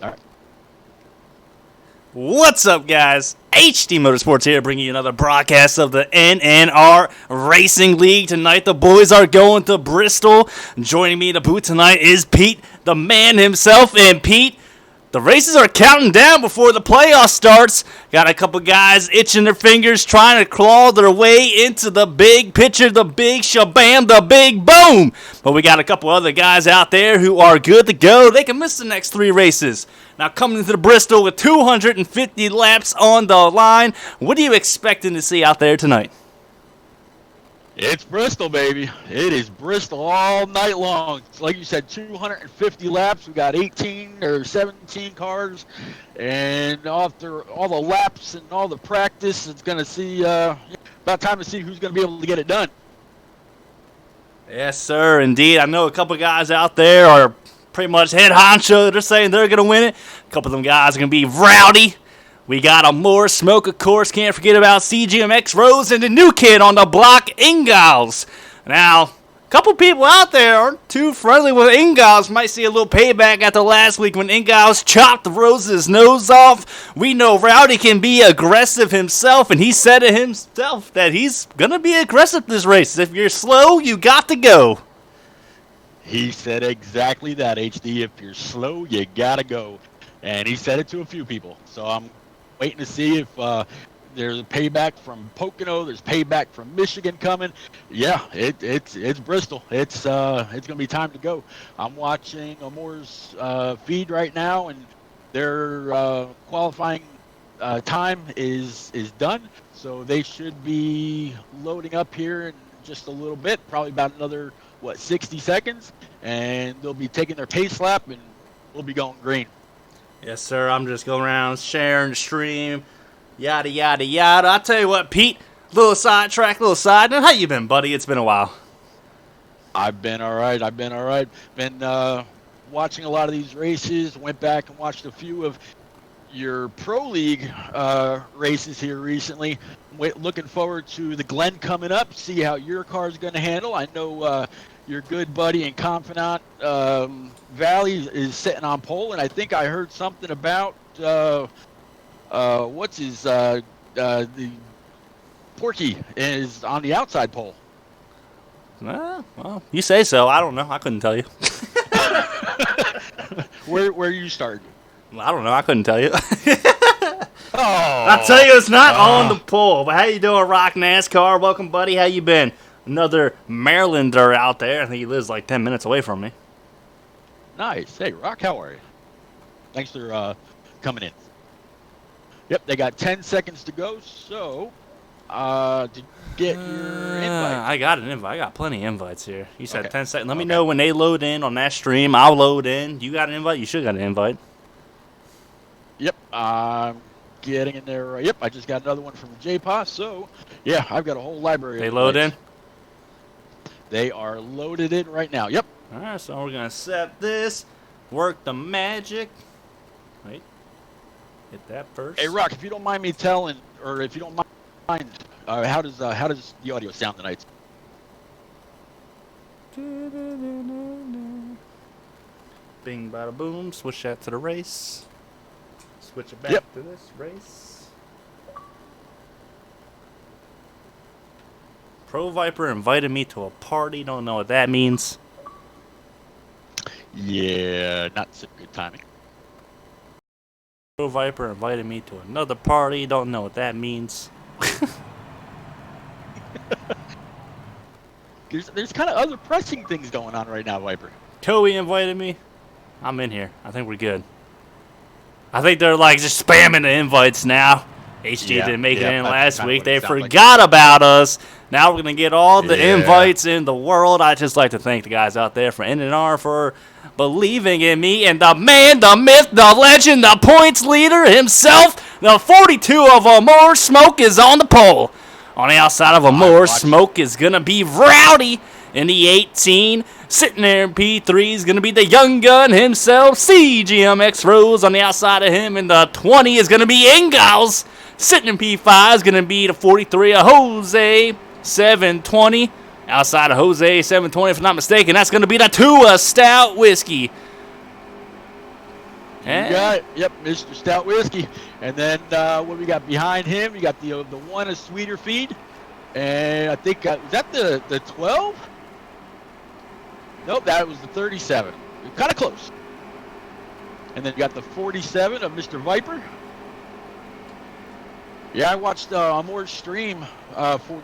All right. What's up, guys? HD Motorsports here, bringing you another broadcast of the NNR Racing League. Tonight, the boys are going to Bristol. Joining me in the booth tonight is Pete, the man himself. And Pete, the races are counting down before the playoff starts. Got a couple guys itching their fingers, trying to claw their way into the big picture, the big shabam, the big boom. But we got a couple other guys out there who are good to go. They can miss the next 3 races. Now, coming into the Bristol with 250 laps on the line, what are you expecting to see out there tonight? It's Bristol, baby. It is Bristol all night long. Like you said, 250 laps. We got 18 or 17 cars. And after all the laps and all the practice, it's going to see about time to see who's going to be able to get it done. Yes, sir, indeed. I know a couple guys out there are pretty much head honcho. They're saying they're going to win it. A couple of them guys are going to be rowdy. We got a more smoke, of course. Can't forget about CGMX Rose and the new kid on the block, Ingalls. Now, a couple people out there aren't too friendly with Ingalls. Might see a little payback after last week when Ingalls chopped Rose's nose off. We know Rowdy can be aggressive himself, and he said it himself that he's going to be aggressive this race. If you're slow, you got to go. He said exactly that, HD. If you're slow, you got to go. And he said it to a few people. So I'm waiting to see if there's a payback from Pocono. There's payback from Michigan coming. Yeah, it's Bristol. It's gonna be time to go. I'm watching Amore's feed right now, and their qualifying time is done. So they should be loading up here in just a little bit, probably about another 60 seconds, and they'll be taking their pace lap, and we'll be going green. Yes, sir. I'm just going around sharing the stream, yada, yada, yada. I tell you what, Pete, little sidetrack, little side note. How you been, buddy? It's been a while. I've been all right. Been watching a lot of these races. Went back and watched a few of your Pro League races here recently. Looking forward to the Glen coming up, see how your car's going to handle. I know your good buddy and confidant Valley is sitting on pole, and I think I heard something about the Porky is on the outside pole. Well, you say so. I don't know. I couldn't tell you. Where you started? I don't know. I couldn't tell you. Oh, I tell you, it's not on the pole. But how you doing, Rock NASCAR? Welcome, buddy. How you been? Another Marylander out there. I think he lives like 10 minutes away from me. Nice. Hey, Rock, how are you? Thanks for coming in. Yep, they got 10 seconds to go. So, did you get your invite? I got an invite. I got plenty of invites here. You said Okay. 10 seconds. Let me know when they load in on that stream. I'll load in. You got an invite? You should got an invite. Yep, I'm getting in there. Yep, I just got another one from JPOS. So, yeah, I've got a whole library. They load in? They are loaded in right now. Yep. All right, so we're going to set this. Work the magic. Wait. Hit that first. Hey, Rock, if you don't mind me telling, or if you don't mind, how does the audio sound tonight? Bing, bada, boom. Switch that to the race. Switch it back to this race. Pro Viper invited me to a party. Don't know what that means. Yeah, not so good timing. Pro Viper invited me to another party. Don't know what that means. There's kind of other pressing things going on right now, Viper. Coey invited me. I'm in here. I think we're good. I think they're like just spamming the invites now. HD didn't make it in last week. They forgot about us. Now we're going to get all the invites in the world. I'd just like to thank the guys out there for NNR for believing in me. And the man, the myth, the legend, the points leader himself, the 42 of Amore Smoke is on the pole. On the outside of Amore, Smoke is going to be Rowdy in the 18. Sitting there in P3 is going to be the young gun himself, CGMX Rose. On the outside of him in the 20 is going to be Ingalls. Sitting in P5 is going to be the 43 of Jose 720. Outside of Jose 720, if I'm not mistaken, that's going to be the Tua Stout Whiskey. You got it. Yep, Mr. Stout Whiskey. And then what we got behind him? You got the one, a sweeter feed. And I think, was that the 12? Nope, that was the 37. Kind of close. And then you got the 47 of Mr. Viper. Yeah, I watched Amour's stream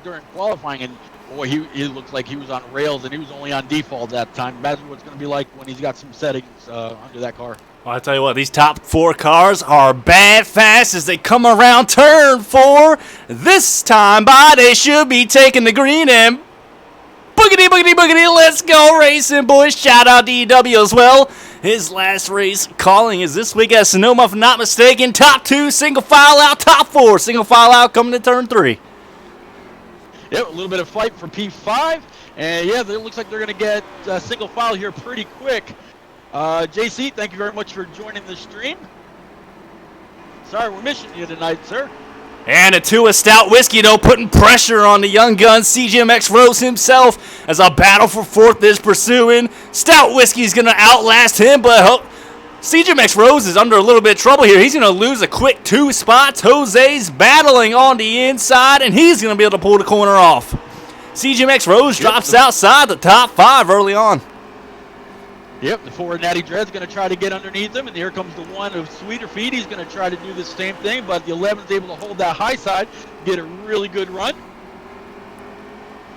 during qualifying, and boy, he looked like he was on rails, and he was only on default that time. Imagine what it's going to be like when he's got some settings under that car. Well, I tell you what, these top 4 cars are bad fast as they come around turn 4. This time by, they should be taking the green and boogity, boogity, boogity. Let's go racing, boys. Shout out to EW as well. His last race calling is this week at Sonoma, if I'm not mistaken. Top 2, single file out. Top 4, single file out coming to turn 3. Yep, a little bit of fight for P5. And yeah, it looks like they're going to get single file here pretty quick. JC, thank you very much for joining the stream. Sorry, we're missing you tonight, sir. And a 2 of Stout Whiskey, though, putting pressure on the young gun, CGMX Rose himself, as a battle for 4th is pursuing. Stout Whiskey's going to outlast him, but CGMX Rose is under a little bit of trouble here. He's going to lose a quick 2 spots. Jose's battling on the inside, and he's going to be able to pull the corner off. CGMX Rose drops outside the top 5 early on. Yep, the 4 Natty Dread's going to try to get underneath him, and here comes the 1 of Sweeter Feed. He's going to try to do the same thing, but the 11's able to hold that high side, get a really good run.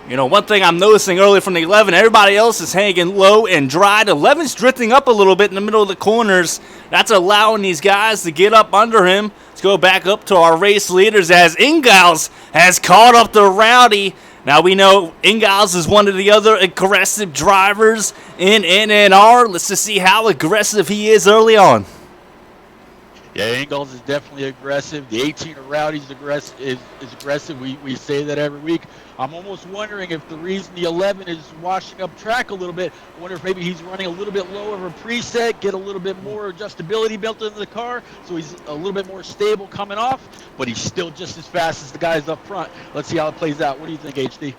You know, one thing I'm noticing early from the 11, everybody else is hanging low and dry. The 11's drifting up a little bit in the middle of the corners. That's allowing these guys to get up under him. Let's go back up to our race leaders as Ingalls has caught up to Rowdy. Now we know Ingalls is one of the other aggressive drivers in NNR. Let's just see how aggressive he is early on. Yeah, Ingalls is definitely aggressive. The 18 of Rowdy's is aggressive. We say that every week. I'm almost wondering if the reason the 11 is washing up track a little bit, I wonder if maybe he's running a little bit low of a preset, get a little bit more adjustability built into the car, so he's a little bit more stable coming off, but he's still just as fast as the guys up front. Let's see how it plays out. What do you think, HD?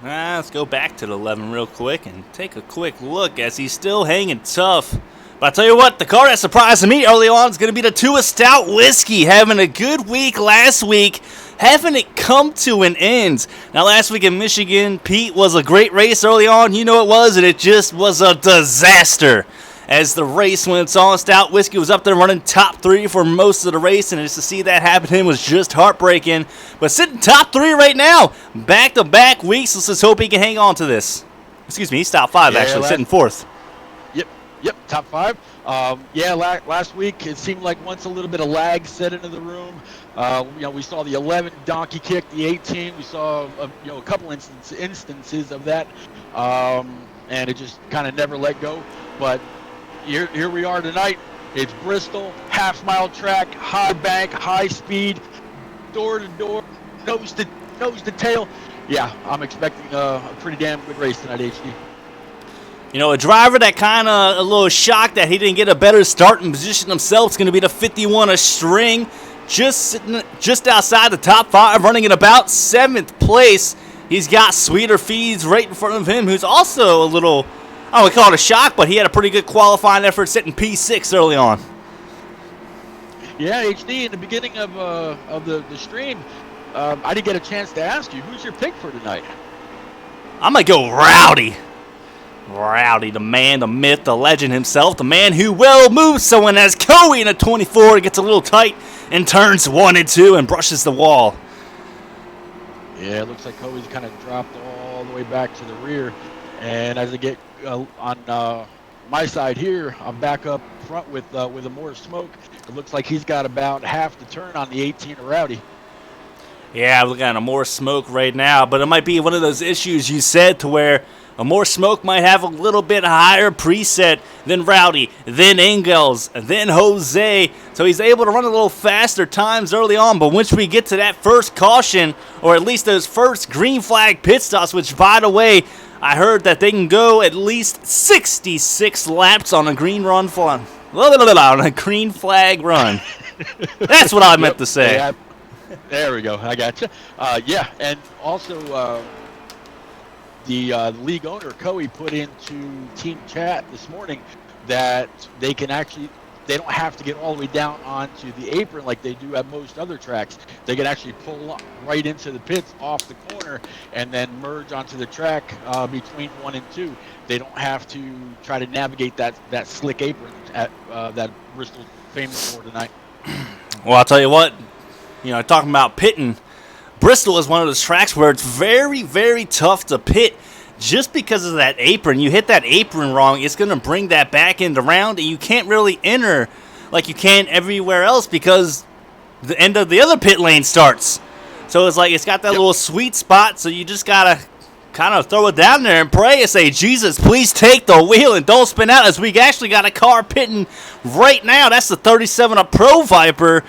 Let's go back to the 11 real quick and take a quick look as he's still hanging tough. But I tell you what, the car that surprised me early on is going to be the 2 of Stout Whiskey, having a good week last week, having it come to an end. Now, last week in Michigan, Pete, was a great race early on. You know it was, and it just was a disaster. As the race went on, Stout Whiskey was up there running top 3 for most of the race, and just to see that happen to him was just heartbreaking. But sitting top 3 right now, back-to-back weeks. Let's just hope he can hang on to this. Excuse me, he's top 5, actually, sitting 4th. Yep, top 5. Last week it seemed like once a little bit of lag set into the room. We saw the 11 donkey kick, the 18. We saw a couple instances of that, and it just kind of never let go. But here we are tonight. It's Bristol, half-mile track, high bank, high speed, door to door, nose to tail. Yeah, I'm expecting a pretty damn good race tonight, HD. You know, a driver that kind of a little shocked that he didn't get a better starting position himself is going to be the 51 of String, just outside the top 5, running in about 7th place. He's got Sweeter Feeds right in front of him, who's also a little, I would call it a shock, but he had a pretty good qualifying effort sitting P6 early on. Yeah, HD, in the beginning of the stream, I didn't get a chance to ask you, who's your pick for tonight? I'm going to go Rowdy. Rowdy, the man, the myth, the legend himself, the man who will move someone as Coey in a 24 gets a little tight and turns 1 and 2 and brushes the wall. Yeah, it looks like Coey's kind of dropped all the way back to the rear. And as I get on my side here, I'm back up front with a more smoke. It looks like he's got about half the turn on the 18 of Rowdy. Yeah, I'm looking at a more smoke right now, but it might be one of those issues you said to where a more smoke might have a little bit higher preset than Rowdy, then Ingalls, then Jose. So he's able to run a little faster times early on. But once we get to that first caution, or at least those first green flag pit stops, which, by the way, I heard that they can go at least 66 laps on a green run on a green flag run. That's what I meant to say. Yeah, there we go. I got you. And also the league owner, Coey, put into team chat this morning that they can actually they don't have to get all the way down onto the apron like they do at most other tracks. They can actually pull right into the pits off the corner and then merge onto the track between 1 and 2. They don't have to try to navigate that slick apron that Bristol's famous for tonight. Well, I'll tell you what, talking about pitting, Bristol is one of those tracks where it's very, very tough to pit just because of that apron. You hit that apron wrong, it's going to bring that back end around, and you can't really enter like you can everywhere else because the end of the other pit lane starts. So it's like it's got that little sweet spot, so you just got to kind of throw it down there and pray and say, Jesus, please take the wheel and don't spin out, as we actually got a car pitting right now. That's the 37 of Pro Viper.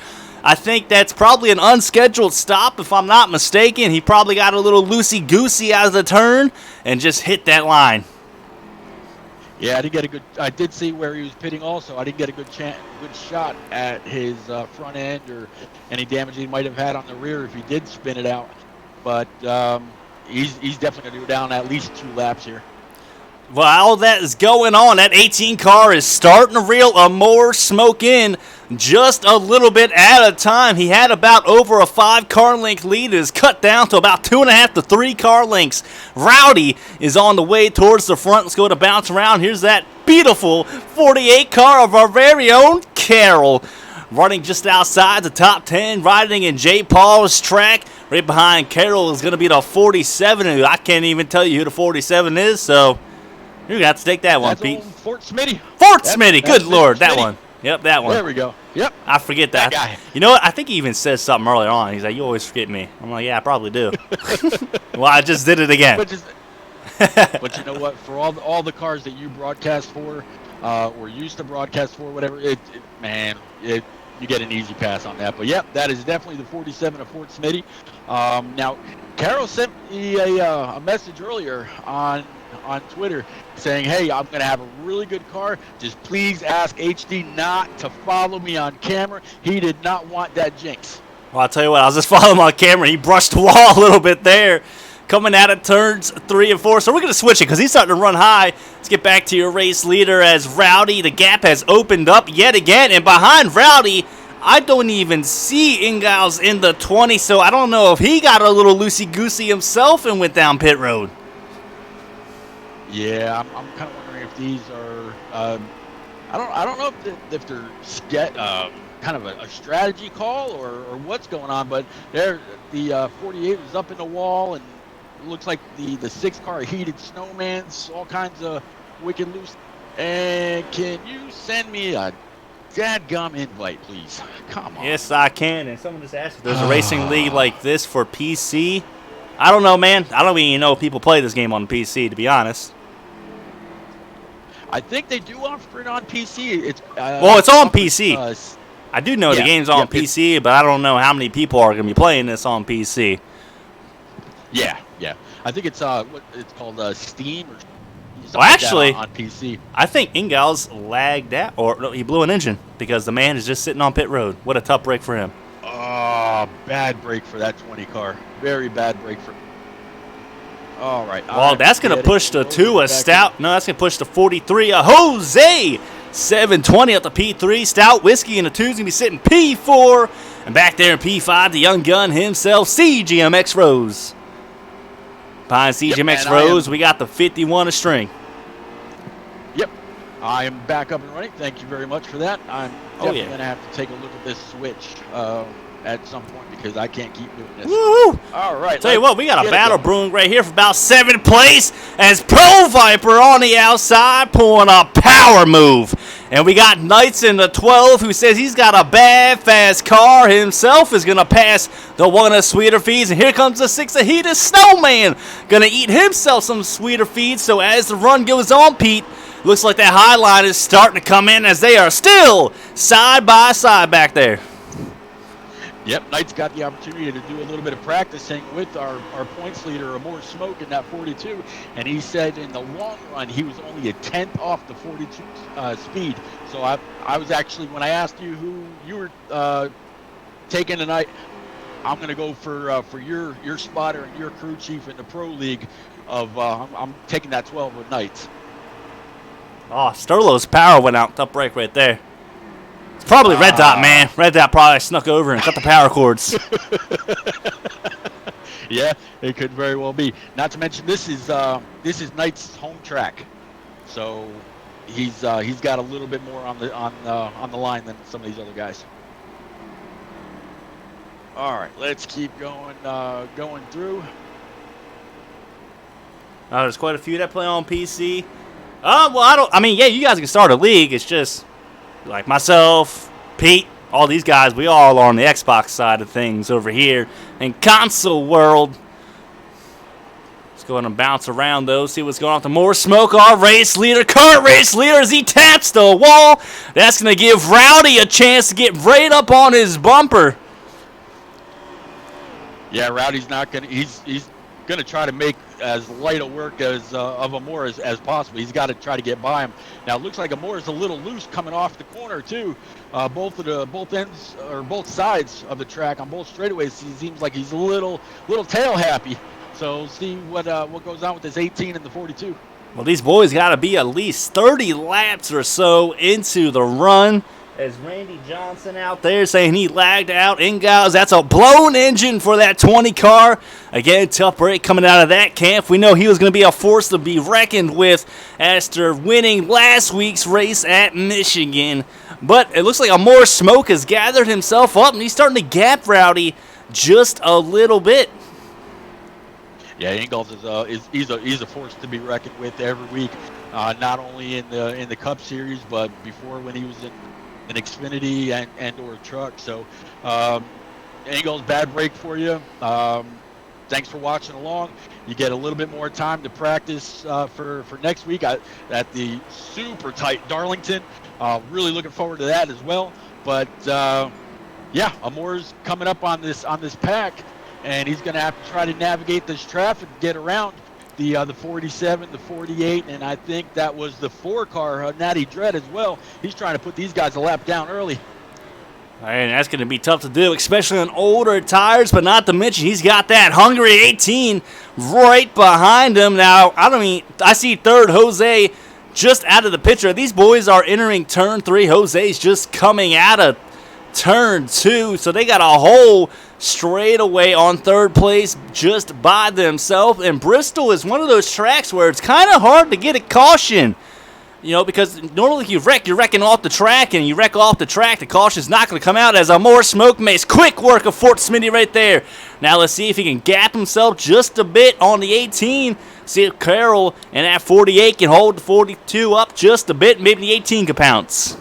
I think that's probably an unscheduled stop, if I'm not mistaken. He probably got a little loosey-goosey out of the turn and just hit that line. Yeah, I did see where he was pitting also. I didn't get a good shot at his front end or any damage he might have had on the rear if he did spin it out. But he's definitely going to go down at least 2 laps here. While all that is going on, that 18 car is starting to reel more smoke in just a little bit at a time. He had about over a 5-car length lead. It is cut down to about 2.5 to 3 car lengths. Rowdy is on the way towards the front. Let's go to bounce around. Here's that beautiful 48 car of our very own Carroll, running just outside the top 10, riding in J. Paul's track. Right behind Carroll is going to be the 47. I can't even tell you who the 47 is, so you're going to have to take that one, Pete. Fort Smitty. Smitty. Good Lord, that one. Yep, that one. There we go. Yep. I forget that. Guy. You know what? I think he even says something earlier on. He's like, you always forget me. I'm like, yeah, I probably do. Well, I just did it again. But you know what? For all the cars that you broadcast for, or used to broadcast for, whatever, you get an easy pass on that. But yep, that is definitely the 47 of Fort Smitty. Now, Carol sent me a message earlier on Twitter saying, hey, I'm going to have a really good car. Just please ask HD not to follow me on camera. He did not want that jinx. Well, I'll tell you what, I was just following him on camera. He brushed the wall a little bit there, coming out of turns 3 and 4. So we're going to switch it because he's starting to run high. Let's get back to your race leader as Rowdy. The gap has opened up yet again. And behind Rowdy, I don't even see Ingalls in the 20. So I don't know if he got a little loosey-goosey himself and went down pit road. Yeah, I'm kind of wondering if these are. I don't know if they're kind of a strategy call or what's going on, but the 48 was up in the wall, and it looks like the 6-car heated snowmans, all kinds of wicked loose. And can you send me a dadgum invite, please? Come on. Yes, I can. And someone just asked if there's a racing league like this for PC. I don't know, man. I don't even know if people play this game on PC, to be honest. I think they do offer it on PC. It's on PC. I do know the game's on PC, but I don't know how many people are going to be playing this on PC. Yeah. I think it's it's called Steam or something actually, like that on PC. I think Ingalls lagged out, or no, he blew an engine because the man is just sitting on pit road. What a tough break for him. Oh, bad break for that 20 car. Very bad break for. All right. Well, that's going to push the 2 a Stout. No, that's going to push the 43 a Jose. 720 at the P3. Stout Whiskey in the 2 is going to be sitting P4. And back there in P5, the young gun himself, CGMX Rose. Behind CGMX Rose, we got the 51 a string. Yep. I am back up and running. Thank you very much for that. I'm definitely going to have to take a look at this switch at some point because I can't keep doing this. Woo-hoo. All right. Tell you what, we got a battle brewing right here for about 7th place as Pro Viper on the outside pulling a power move. And we got Knights in the 12 who says he's got a bad, fast car. Himself is going to pass the 1 of Sweeter Feeds. And here comes the 6 of Heated Snowman. Going to eat himself some Sweeter Feeds. So as the run goes on, Pete, looks like that high line is starting to come in as they are still side by side back there. Yep, Knight's got the opportunity to do a little bit of practicing with our points leader, more smoke in that 42, and he said in the long run he was only a 10th off the 42 speed. So I was actually, when I asked you who you were taking tonight, I'm going to go for your spotter and your crew chief in the Pro League. I'm taking that 12 with Knights. Oh, Sterlo's power went out. Tough break right there. Probably Red Dot, man. Red Dot probably snuck over and cut the power cords. Yeah, it could very well be. Not to mention this is Knight's home track, so he's got a little bit more on the line than some of these other guys. All right, let's keep going through. There's quite a few that play on PC. Well, you guys can start a league. It's just like myself, Pete, all these guys. We all are on the Xbox side of things over here in console world. Let's go ahead and bounce around though. See what's going on. The more smoke, our race leader, current race leader, as he taps the wall. That's gonna give Rowdy a chance to get right up on his bumper. Yeah, Rowdy's not gonna. He's gonna try to make as light a work as of Amore as possible. He's got to try to get by him. Now it looks like Amore is a little loose coming off the corner too. Both ends or both sides of the track on both straightaways. He seems like he's a little tail happy. So see what goes on with this 18 and the 42. Well, these boys got to be at least 30 laps or so into the run. As Randy Johnson out there saying he lagged out. Ingalls, that's a blown engine for that 20 car. Again, tough break coming out of that camp. We know he was going to be a force to be reckoned with after winning last week's race at Michigan. But it looks like a more smoke has gathered himself up, and he's starting to gap Rowdy just a little bit. Yeah, Ingalls is a force to be reckoned with every week. Not only in the Cup Series, but before when he was in an Xfinity and or a truck. So Ingalls, bad break for you. Thanks for watching along. You get a little bit more time to practice for next week at the super tight Darlington. Really looking forward to that as well. But yeah, Amore's coming up on this pack, and he's going to have to try to navigate this traffic, get around the 47, the 48, and I think that was the 4-car, Natty Dread as well. He's trying to put these guys a lap down early. And that's going to be tough to do, especially on older tires, but not to mention he's got that hungry 18 right behind him. Now, I see third Jose just out of the picture. These boys are entering turn 3. Jose's just coming out of turn 2, so they got a whole straightaway on third place just by themselves. And Bristol is one of those tracks where it's kind of hard to get a caution, because normally you're wrecking off the track, and you wreck off the track, the caution's not going to come out. As a more smoke makes quick work of Fort Smitty right there. Now let's see if he can gap himself just a bit on the 18. See if Carroll and that 48 can hold the 42 up just a bit. Maybe the 18 can pounce.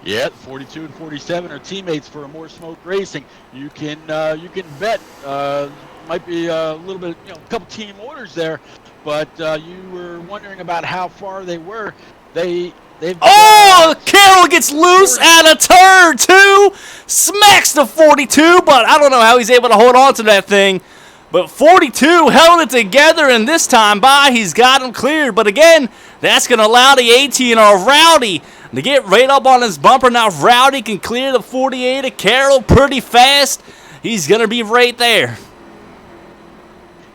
Yeah, 42 and 47 are teammates for More Smoke Racing. You can bet might be a little bit, a couple team orders there, but you were wondering about how far they were. Carroll gets loose out of turn 2, smacks the 42, but I don't know how he's able to hold on to that thing. But 42 held it together, and this time he's got him cleared. But again, that's going to allow the 18 or Rowdy to get right up on his bumper. Now Rowdy can clear the 48 of Carroll pretty fast. He's going to be right there.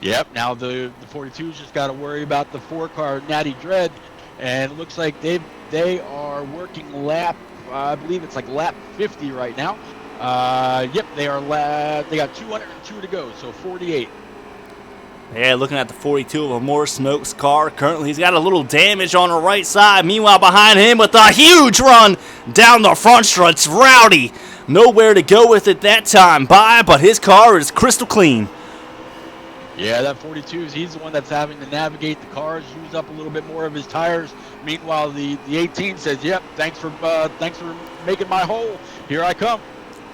Yep, now the 42's just got to worry about the 4-car Natty Dread. And it looks like they are working lap, I believe it's like lap 50 right now. Yep, they got 202 to go, so 48. Yeah, looking at the 42 of a More Smokes car. Currently, he's got a little damage on the right side. Meanwhile, behind him with a huge run down the front stretch, Rowdy. Nowhere to go with it that time but his car is crystal clean. Yeah, that 42, he's the one that's having to navigate the cars, use up a little bit more of his tires. Meanwhile, the 18 says, yep, thanks for making my hole. Here I come.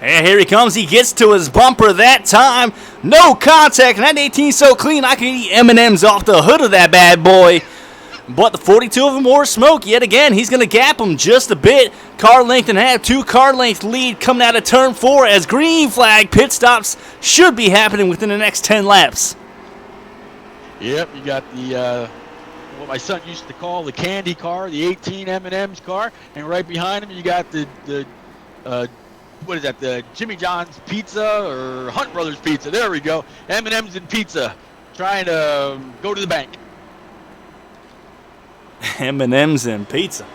And here he comes. He gets to his bumper that time. No contact. And that 18's so clean, I can eat M&M's off the hood of that bad boy. But the 42 of More Smoke, yet again, he's going to gap him just a bit. Car length and a half, 2-car length lead coming out of turn 4 as green flag pit stops should be happening within the next 10 laps. Yep, you got the what my son used to call the candy car, the 18 M&M's car, and right behind him you got the what is that? The Jimmy John's Pizza or Hunt Brothers Pizza. There we go. M&M's and pizza, trying to go to the bank. M&M's and pizza.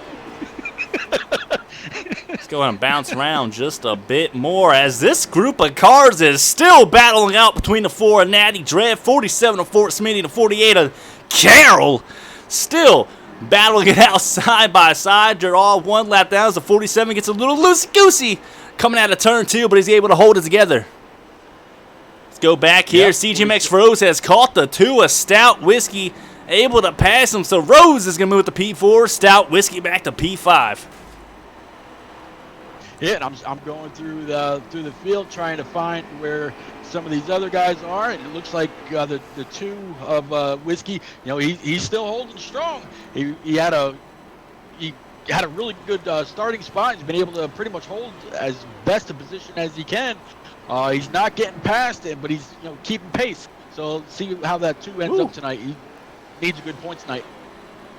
Let's go ahead and bounce around just a bit more as this group of cars is still battling out between the 4 of Natty Dread, 47 of Fort Smitty, the 48 of Carroll. Still battling it out side by side. They're all one lap down as the 47 gets a little loosey-goosey coming out of turn 2, but he's able to hold it together. Let's go back here. Yep. CGMX Rose has caught the 2 of Stout Whiskey, able to pass him. So Rose is going to move to P4, Stout Whiskey back to P5. Yeah, and I'm going through the field trying to find where some of these other guys are, and it looks like the 2 of Whiskey, he's still holding strong. He had a really good starting spot. He's been able to pretty much hold as best a position as he can. He's not getting past it, but he's keeping pace. So let's see how that 2 ends up tonight. He needs a good point tonight.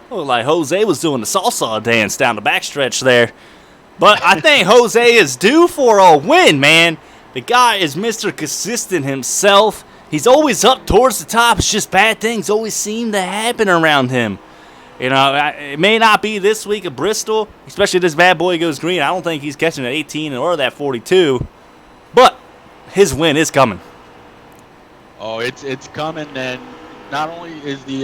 Looked like Jose was doing the salsa dance down the backstretch there. But I think Jose is due for a win, man. The guy is Mr. Consistent himself. He's always up towards the top. It's just bad things always seem to happen around him. It may not be this week at Bristol, especially this bad boy goes green. I don't think he's catching that 18 or that 42. But his win is coming. Oh, it's coming, and not only is the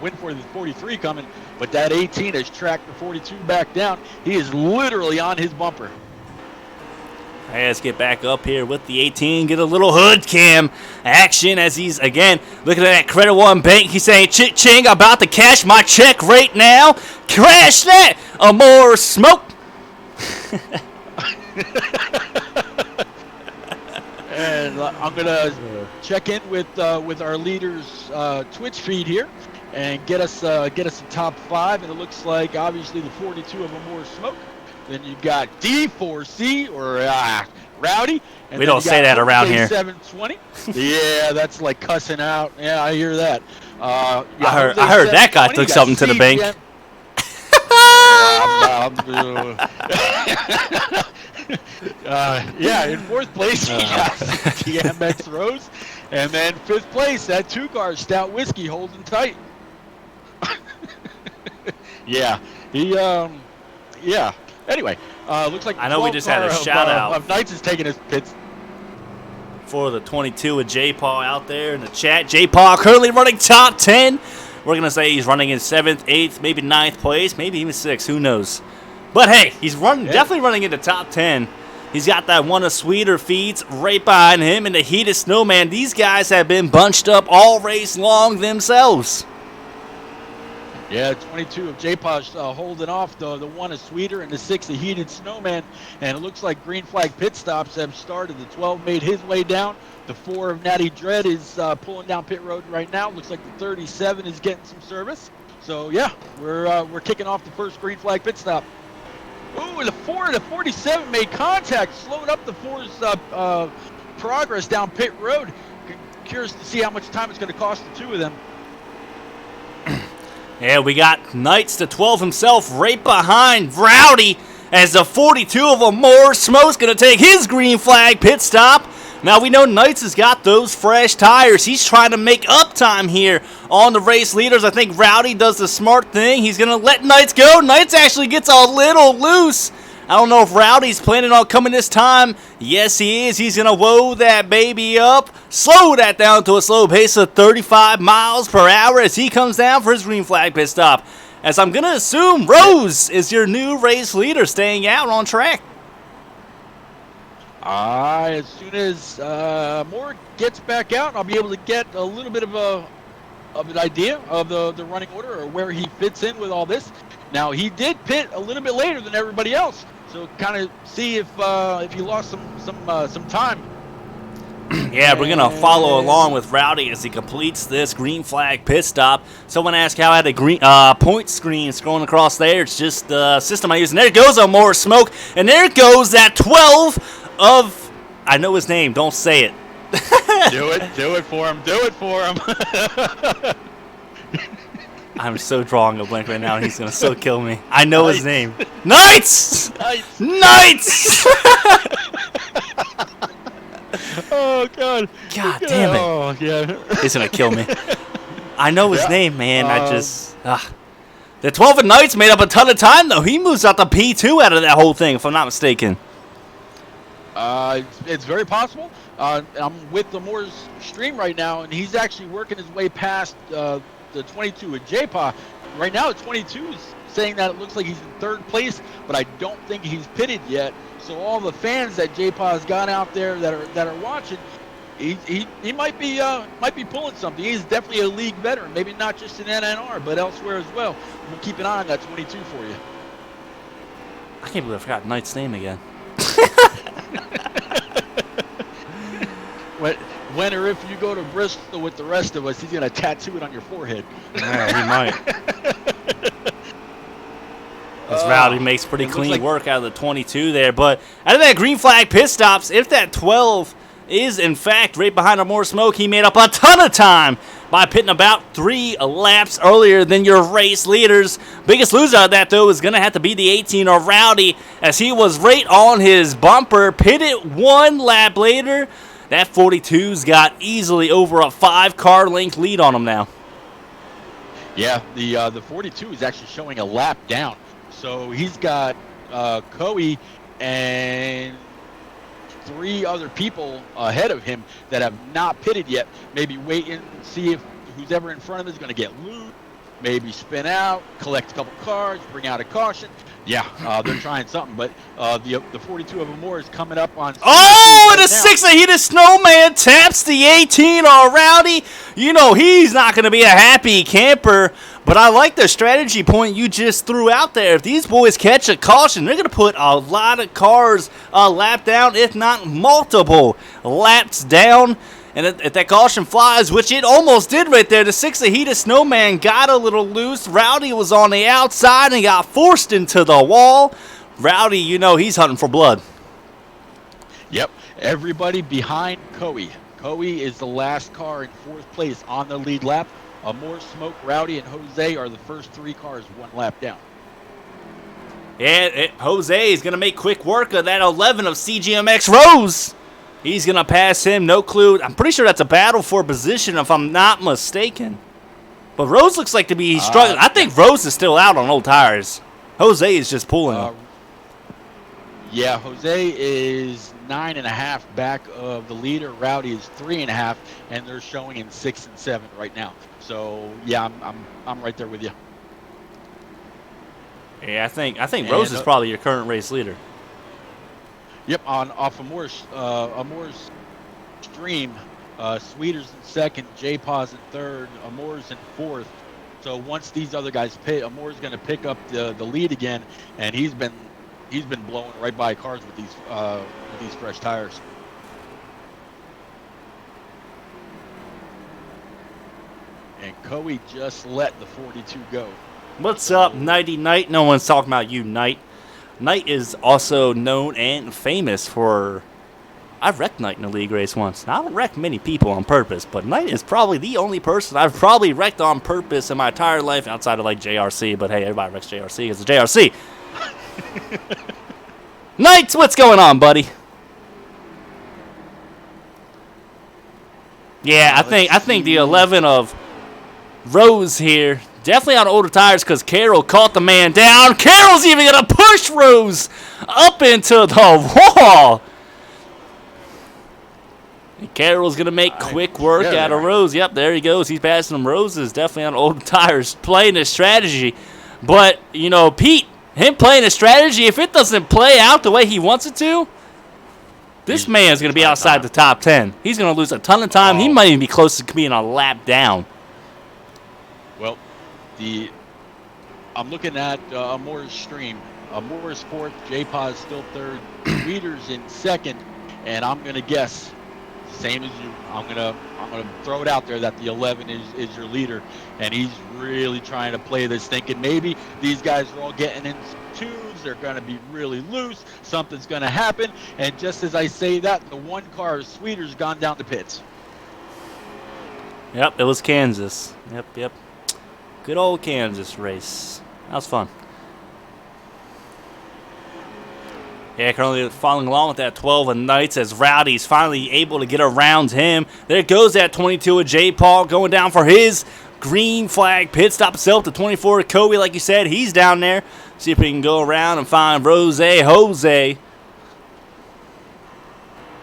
win for the 43 coming, but that 18 has tracked the 42 back down. He is literally on his bumper. Hey, let's get back up here with the 18, get a little hood cam action as he's, again, looking at that Credit One Bank. He's saying, ching, about to cash my check right now. Crash that! More smoke. And I'm going to check in with our leader's Twitch feed here and get us a top 5. And it looks like, obviously, the 42 of More Smoke. Then you got D4C or Rowdy. And we don't say that around here. 720. Yeah, that's like cussing out. Yeah, I hear that. I heard that guy took something to the bank. Yeah, in 4th place, he got TMX Rose. And then 5th place, that 2 car, Stout Whiskey, holding tight. Yeah, yeah. Anyway, looks like I know we just had a shout out of Knights is taking his pits for the 22 of J-Paw out there in the chat. J-Paw currently running top 10. We're gonna say he's running in 7th, 8th, maybe 9th place, maybe even 6th. Who knows? But hey, he's definitely running into top 10. He's got that 1 of Sweeter Feeds right behind him, and the Heated Snowman. These guys have been bunched up all race long themselves. Yeah, 22 of J-Posh holding off the 1 of Sweeter and the 6 of Heated Snowman. And it looks like green flag pit stops have started. The 12 made his way down. The 4 of Natty Dread is pulling down pit road right now. Looks like the 37 is getting some service. So, yeah, we're kicking off the first green flag pit stop. Ooh, the 4 of the 47 made contact, slowed up the 4's progress down pit road. Curious to see how much time it's going to cost the 2 of them. Yeah, we got Knights to 12 himself right behind Rowdy as the 42 of More Smoke's going to take his green flag pit stop. Now, we know Knights has got those fresh tires. He's trying to make up time here on the race leaders. I think Rowdy does the smart thing. He's going to let Knights go. Knights actually gets a little loose. I don't know if Rowdy's planning on coming this time. Yes, he is. He's going to whoa that baby up. Slow that down to a slow pace of 35 miles per hour as he comes down for his green flag pit stop. As I'm going to assume Rose is your new race leader staying out on track. As soon as Moore gets back out, I'll be able to get a little bit of an idea of the running order or where he fits in with all this. Now, he did pit a little bit later than everybody else, so kind of see if he lost some time. Yeah, we're going to follow along with Rowdy as he completes this green flag pit stop. Someone asked how I had a green point screen scrolling across there. It's just the system I use. And there goes a More Smoke. And there goes that 12 of... I know his name. Don't say it. Do it for him. Do it for him. I'm so drawing a blank right now, and he's going to so kill me. I know his name. Knights! Knights! Oh, God. God damn it. Oh, yeah. He's going to kill me. I know his name, man. The 12 of Knights made up a ton of time, though. He moves out the P2 out of that whole thing, if I'm not mistaken. It's very possible. I'm with Lamore's stream right now, and he's actually working his way past the 22 with J-Paw. Right now, the 22 is saying that it looks like he's in third place, but I don't think he's pitted yet. So all the fans that J-Paw has got out there that are watching, he might be pulling something. He's definitely a league veteran, maybe not just in NNR, but elsewhere as well. We'll keep an eye on that 22 for you. I can't believe I forgot Knight's name again. When or if you go to Bristol with the rest of us, he's gonna tattoo it on your forehead. Yeah, he might. This Rowdy makes pretty clean work out of the 22 there, but out of that green flag pit stops, if that 12 is in fact right behind more smoke, he made up a ton of time by pitting about 3 laps earlier than your race leaders. Biggest loser out of that, though, is going to have to be the 18 or Rowdy, as he was right on his bumper, pitted 1 lap later. That 42's got easily over a 5-car length lead on him now. Yeah, the 42 is actually showing a lap down. So he's got Coey and 3 other people ahead of him that have not pitted yet. Maybe wait and see if who's ever in front of him is going to get loose. Maybe spin out, collect a couple cars, bring out a caution. Yeah, they're trying something, but the 42 of Amore is coming up on. Oh, and a 6 of Heated Snowman taps the 18 on Rowdy. You know he's not going to be a happy camper, but I like the strategy point you just threw out there. If these boys catch a caution, they're going to put a lot of cars a lap down, if not multiple laps down. And if that caution flies, which it almost did right there, the 6 of Heated Snowman got a little loose. Rowdy was on the outside and got forced into the wall. Rowdy, you know, he's hunting for blood. Yep. Everybody behind Coey. Coey is the last car in 4th place on the lead lap. Amore, Smoke, Rowdy, and Jose are the first 3 cars 1 lap down. And Jose is going to make quick work of that 11 of CGMX Rose. He's going to pass him, no clue. I'm pretty sure that's a battle for position, if I'm not mistaken. But Rose looks like to be struggling. I think Rose is still out on old tires. Jose is just pulling. Yeah, Jose is 9.5 back of the leader. Rowdy is 3.5, and they're showing in 6 and 7 right now. So yeah, I'm right there with you. Yeah, I think Rose is probably your current race leader. Yep, off Amore's stream, Sweeter's in 2nd, J-Paw's in 3rd, Amore's in 4th. So once these other guys pit, Amore's going to pick up the lead again, and he's been blowing right by cars with these fresh tires. And Coey just let the 42 go. What's up, Nighty Knight? No one's talking about you, Knight. Knight is also known and famous for... I've wrecked Knight in a league race once. Now, I don't wreck many people on purpose, but Knight is probably the only person I've probably wrecked on purpose in my entire life outside of, like, JRC. But, hey, everybody wrecks JRC because it's JRC. Knight, what's going on, buddy? Yeah, I think the 11 of Rose here... Definitely on older tires because Carroll caught the man down. Carroll's even going to push Rose up into the wall. And Carroll's going to make quick work out of Rose. Yep, there he goes. He's passing him. Rose is definitely on older tires playing his strategy. But, you know, Pete, him playing his strategy, if it doesn't play out the way he wants it to, this man's going to be outside the top 10. He's going to lose a ton of time. He might even be close to being a lap down. Well, I'm looking at Amore's stream. Amore's 4th, J-Paw is still 3rd, Weeder's in 2nd, and I'm gonna guess, same as you. I'm gonna throw it out there that the 11 is your leader, and he's really trying to play this, thinking maybe these guys are all getting in twos. They're gonna be really loose. Something's gonna happen, and just as I say that, the 1 car, Sweeter's gone down to pits. Yep, it was Kansas. Yep. Good old Kansas race. That was fun. Yeah, currently following along with that 12 of Knights as Rowdy's finally able to get around him. There goes that 22 of J. Paul going down for his green flag pit stop itself. The 24, Kobe, like you said, he's down there. See if we can go around and find Jose.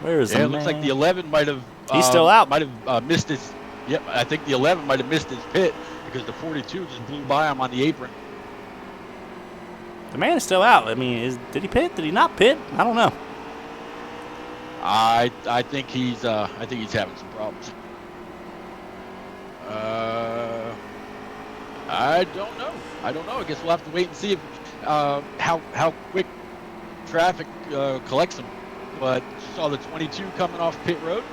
Where is it looks like the 11 might have. He's still out. Might have missed his. Yep, I think the 11 might have missed his pit because the 42 just blew by him on the apron. The man is still out. I mean, did he pit? Did he not pit? I don't know. I think he's having some problems. I don't know. I guess we'll have to wait and see if how quick traffic collects them. But saw the 22 coming off pit road.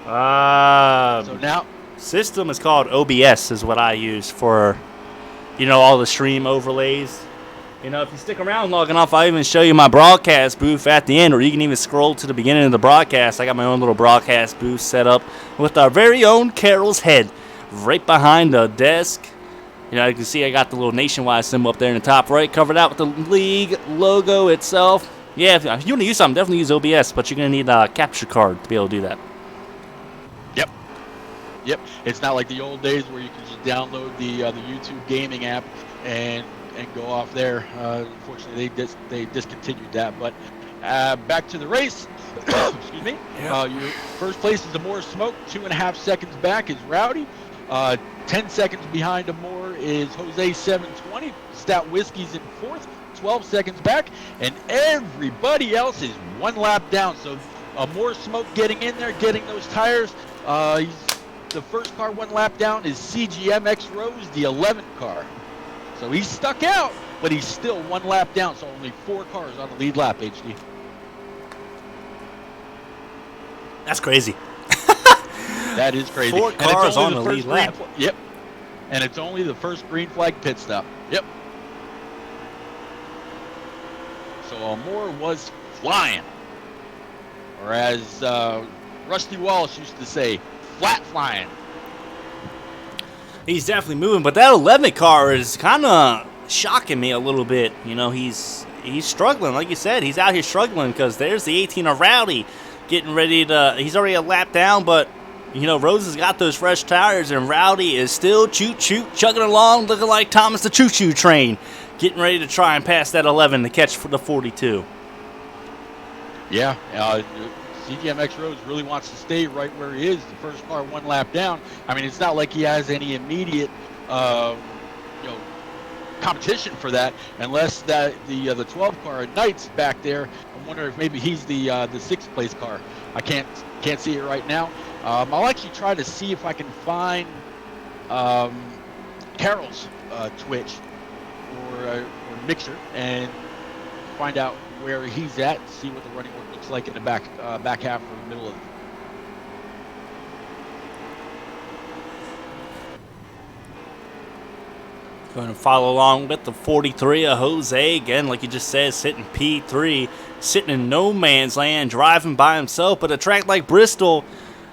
So now system is called OBS is what I use for, all the stream overlays. If you stick around long enough, I'll even show you my broadcast booth at the end, or you can even scroll to the beginning of the broadcast. I got my own little broadcast booth set up with our very own Carol's head right behind the desk. You can see I got the little nationwide symbol up there in the top right, covered out with the league logo itself. Yeah, if you want to use something, definitely use OBS, but you're going to need a capture card to be able to do that. Yep. It's not like the old days where you can just download the YouTube gaming app and go off there. Unfortunately, they discontinued that. But back to the race. Excuse me. Your first place is Amore Smoke. 2.5 seconds back is Rowdy. 10 seconds behind Amore is Jose 720. Stout Whiskey's in fourth. 12 seconds back, and everybody else is one lap down. So Amore Smoke getting in there, getting those tires. The first car 1 lap down is CGMX Rose, the 11th car. So he's stuck out, but he's still 1 lap down. So only 4 cars on the lead lap, HD. That's crazy. That is crazy. 4 cars on the lead lap. Yep. And it's only the first green flag pit stop. Yep. So Amore was flying. Or as Rusty Walsh used to say, flat flying. He's definitely moving, but that 11 car is kind of shocking me a little bit. He's struggling. Like you said, he's out here struggling because there's the 18 of Rowdy getting ready to. He's already a lap down, but Rose has got those fresh tires, and Rowdy is still chugging along, looking like Thomas the Choo Choo Train, getting ready to try and pass that 11 to catch for the 42. Yeah, CGMX Rose really wants to stay right where he is. The first car 1 lap down. I mean, it's not like he has any immediate, competition for that, unless that the 12 car at Knight's back there. I'm wondering if maybe he's the 6th place car. I can't see it right now. I'll actually try to see if I can find Carol's Twitch or Mixer and find out where he's at, see what the running work looks like in the back half or the middle of it. Going to follow along with the 43 of Jose. Again, like you just said, sitting P3, sitting in no man's land, driving by himself. But a track like Bristol,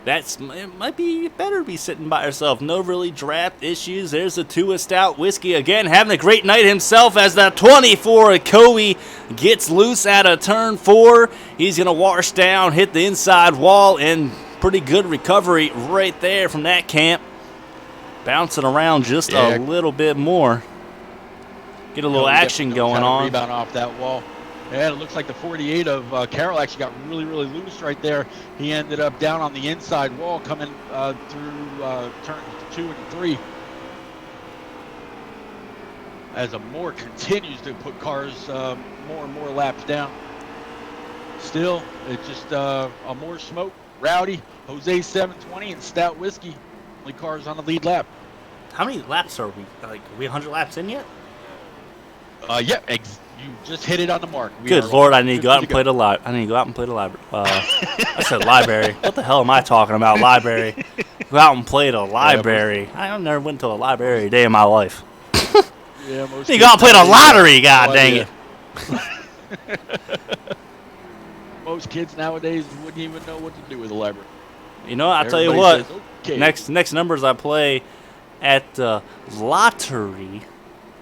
it might be better to be sitting by yourself. No really draft issues. There's the 2 of Stout Whiskey. Again, having a great night himself as the 24 of Coey gets loose out of turn 4. He's going to wash down, hit the inside wall, and pretty good recovery right there from that camp. Bouncing around just a little bit more. Get a little action going on. Rebound off that wall. And it looks like the 48 of Carroll actually got really, really loose right there. He ended up down on the inside wall coming through turns 2 and 3. As Amore continues to put cars more and more laps down. Still, it's just Amore Smoke, Rowdy, Jose 720, and Stout Whiskey. Only cars on the lead lap. How many laps are we? Are we 100 laps in yet? Yeah, you just hit it on the mark. Good Lord, I need to go out and play the library. I said library. What the hell am I talking about? Library. Go out and play the library. I never went to a library a day in my life. Yeah, most you go out and play the lottery, god dang it. Most kids nowadays wouldn't even know what to do with a library. I'll tell you what. Says, okay. Next numbers I play at the lottery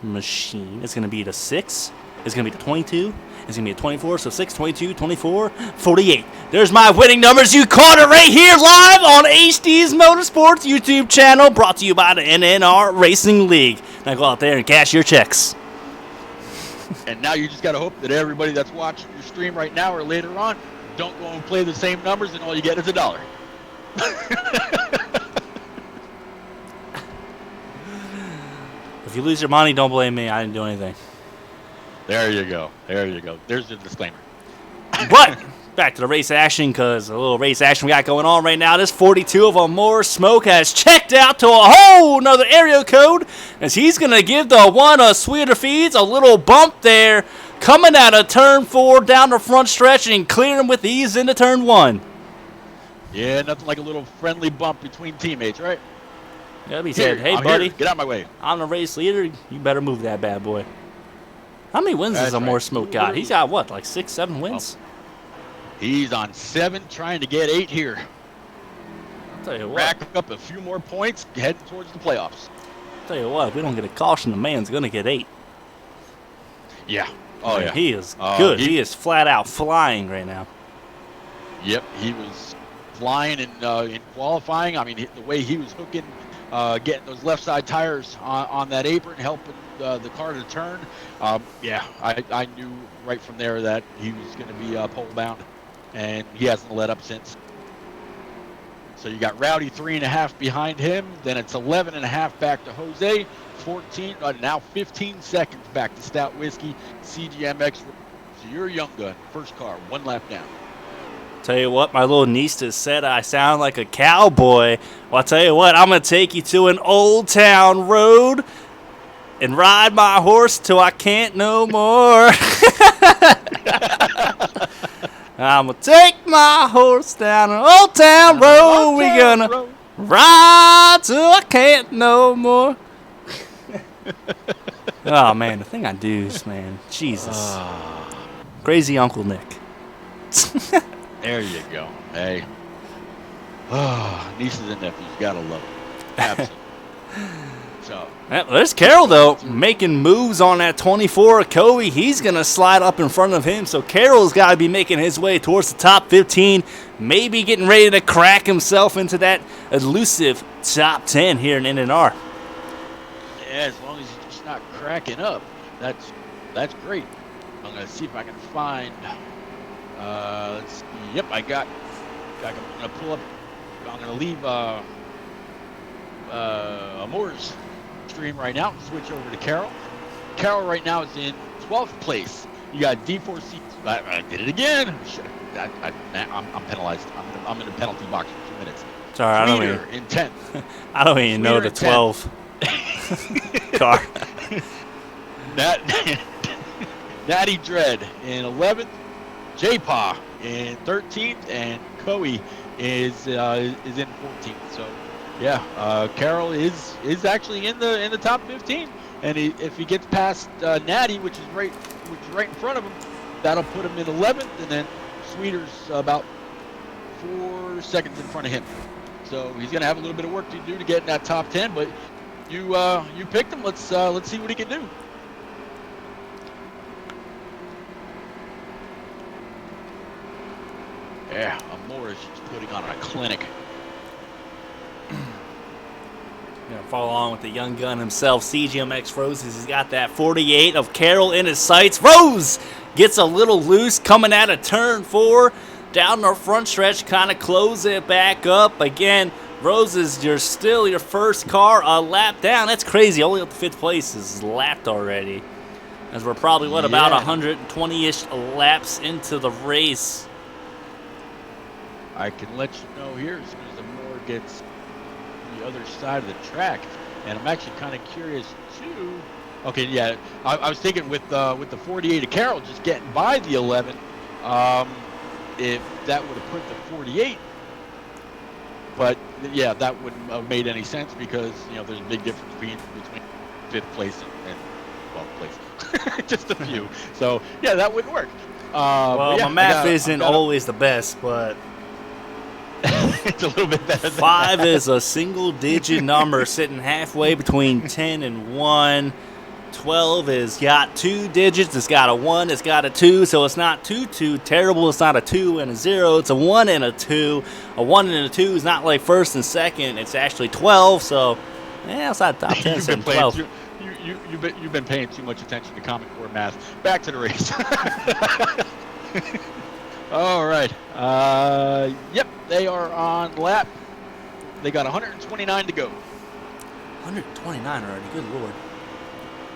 machine is going to be the 6, It's going to be the 22. It's going to be a 24, so 6, 22, 24, 48. There's my winning numbers. You caught it right here live on HD's Motorsports YouTube channel, brought to you by the NNR Racing League. Now go out there and cash your checks. And now you just got to hope that everybody that's watching your stream right now or later on don't go and play the same numbers and all you get is $1. If you lose your money, don't blame me. I didn't do anything. There you go. There you go. There's the disclaimer. But back to the race action, because a little race action we got going on right now. This 42 of More Smoke has checked out to a whole nother area code, as he's going to give the one of Sweeter Feeds a little bump there, coming out of turn 4 down the front stretch and clearing with ease into turn 1. Yeah, nothing like a little friendly bump between teammates, right? Yep, he said, hey, I'm buddy, here. Get out of my way. I'm the race leader. You better move that bad boy. How many wins That's has a right. More Smoke got? He's got, what, like 6, 7 wins? He's on 7, trying to get 8 here. I'll tell you what. Rack up a few more points, heading towards the playoffs. I'll tell you what, if we don't get a caution, the man's going to get 8. Yeah. Oh, yeah. He is good. He is flat out flying right now. Yep, he was flying in qualifying. I mean, the way he was hooking, getting those left side tires on that apron, helping the car to turn. Yeah, I knew right from there that he was going to be pole bound, and he hasn't let up since. So you got Rowdy 3.5 behind him. Then it's 11.5 back to Jose. 14, now 15 seconds back to Stout Whiskey, CGMX. So you're a young gun. First car, 1 lap down. Tell you what, my little niece just said I sound like a cowboy. Well, I'll tell you what, I'm going to take you to an old town road and ride my horse till I can't no more. I'm going to take my horse down an old town road. We're going to ride till I can't no more. Oh, man, the thing I do is, man, Jesus. Crazy Uncle Nick. There you go. Hey. Nieces and nephews, gotta love them. Absolutely. So. There's Carroll, though, making moves on that 24 of Coey. He's going to slide up in front of him, so Carroll's got to be making his way towards the top 15, maybe getting ready to crack himself into that elusive top 10 here in NNR. Yeah, as long as he's just not cracking up, that's great. I'm going to see if I can find... let's see. Yep, I'm going to pull up. I'm going to leave Moore's stream right now and switch over to Carroll. Carroll right now is in 12th place. You got D4C. I did it again. I'm penalized. I'm in the penalty box for 2 minutes. Sorry, I don't even in 10th. I don't even know the 12 car. Natty Dread in 11th. J-Paw in 13th, and Coey is in 14th. So, yeah, Carroll is actually in the top 15, and if he gets past Natty, which is right in front of him, that'll put him in 11th, and then Sweeter's about 4 seconds in front of him. So he's gonna have a little bit of work to do to get in that top 10. But you picked him. Let's see what he can do. Yeah, Amore is just putting on a clinic. Gonna follow along with the young gun himself, CGMX Rose. He's got that 48 of Carroll in his sights. Rose gets a little loose coming out of turn 4. Down the front stretch, kind of close it back up. Again, Rose is still your first car a lap down. That's crazy. Only up to 5th place is lapped already. As we're probably, about 120-ish laps into the race. I can let you know here as soon as Amore gets the other side of the track, and I'm actually kind of curious too. Okay, yeah, I was thinking with the 48 of Carroll just getting by the 11, if that would have put the 48. But yeah, that wouldn't have made any sense because there's a big difference between 5th place and 12th place, just a few. So yeah, that wouldn't work. Well, yeah, my math isn't always the best, but. It's a little bit better than 5 is a single-digit number sitting halfway between 10 and 1. 12 has got 2 digits. It's got a 1, it's got a 2, so it's not too terrible. It's not a 2 and a 0. It's a 1 and a 2. A 1 and a 2 is not like first and second. It's actually 12, so yeah, it's not top 10. It's 12. You've been paying too much attention to Common Core math. Back to the race. All right. Yep, they are on lap. They got 129 to go. 129 already. Good Lord.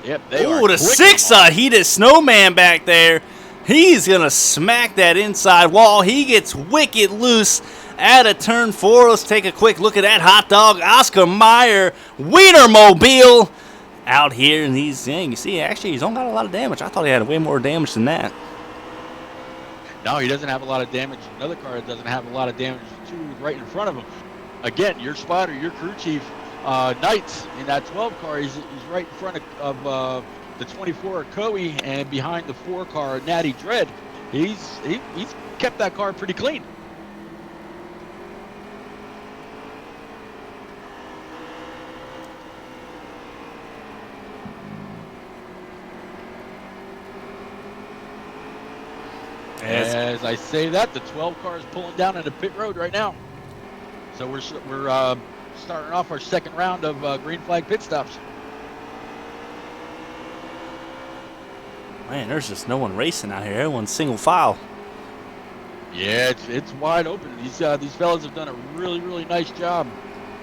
Yep, they are. Ooh, the 6 heated snowman back there. He's going to smack that inside wall. He gets wicked loose out of turn 4. Let's take a quick look at that hot dog. Oscar Mayer Wienermobile out here. And you see, actually, he's only got a lot of damage. I thought he had way more damage than that. No, he doesn't have a lot of damage. Another car doesn't have a lot of damage, too, right in front of him. Again, your spotter, your crew chief, Knights in that 12 car, he's right in front of the 24 Coe and behind the 4 car Natty Dread. He's kept that car pretty clean. As I say that, the 12 car is pulling down into pit road right now. So we're starting off our second round of green flag pit stops. Man, there's just no one racing out here. Everyone's single file. Yeah, it's wide open. These fellas have done a really nice job.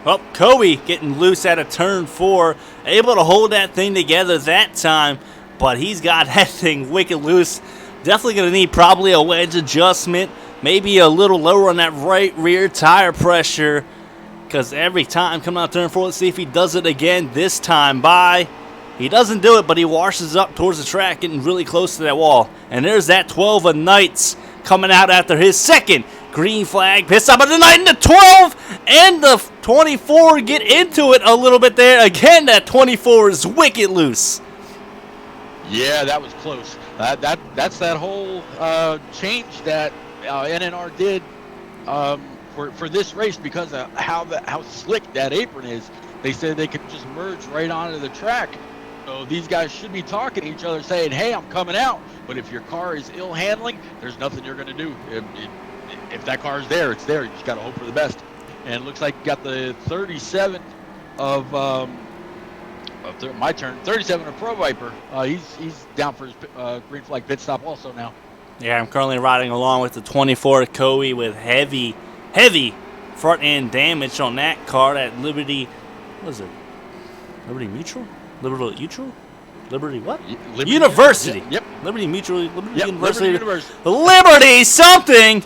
Well, Coe getting loose out of turn 4, able to hold that thing together that time, but he's got that thing wicked loose. Definitely going to need probably a wedge adjustment, maybe a little lower on that right rear tire pressure, because every time coming out turn 4, let's see if he does it again this time by. He doesn't do it, but he washes up towards the track, getting really close to that wall. And there's that 12 of Knights coming out after his second green flag pit stop of the night. And the 12 and the 24 get into it a little bit there. Again, that 24 is wicked loose. Yeah, that was close. That's that whole change that NNR did for this race because of how slick that apron is. They said they could just merge right onto the track. So these guys should be talking to each other saying, hey, I'm coming out. But if your car is ill handling, there's nothing you're going to do. If that car is there, it's there. You just got to hope for the best. And it looks like you got the 37 of my turn. 37 of Pro Viper. He's down for his green flag pit stop also now. Yeah, I'm currently riding along with the 24 Coe with heavy front end damage on that car at Liberty. What is it? Liberty Mutual? Liberty what? Liberty University. Yep. Liberty Mutual. Liberty Yep, University. Liberty University. Liberty something.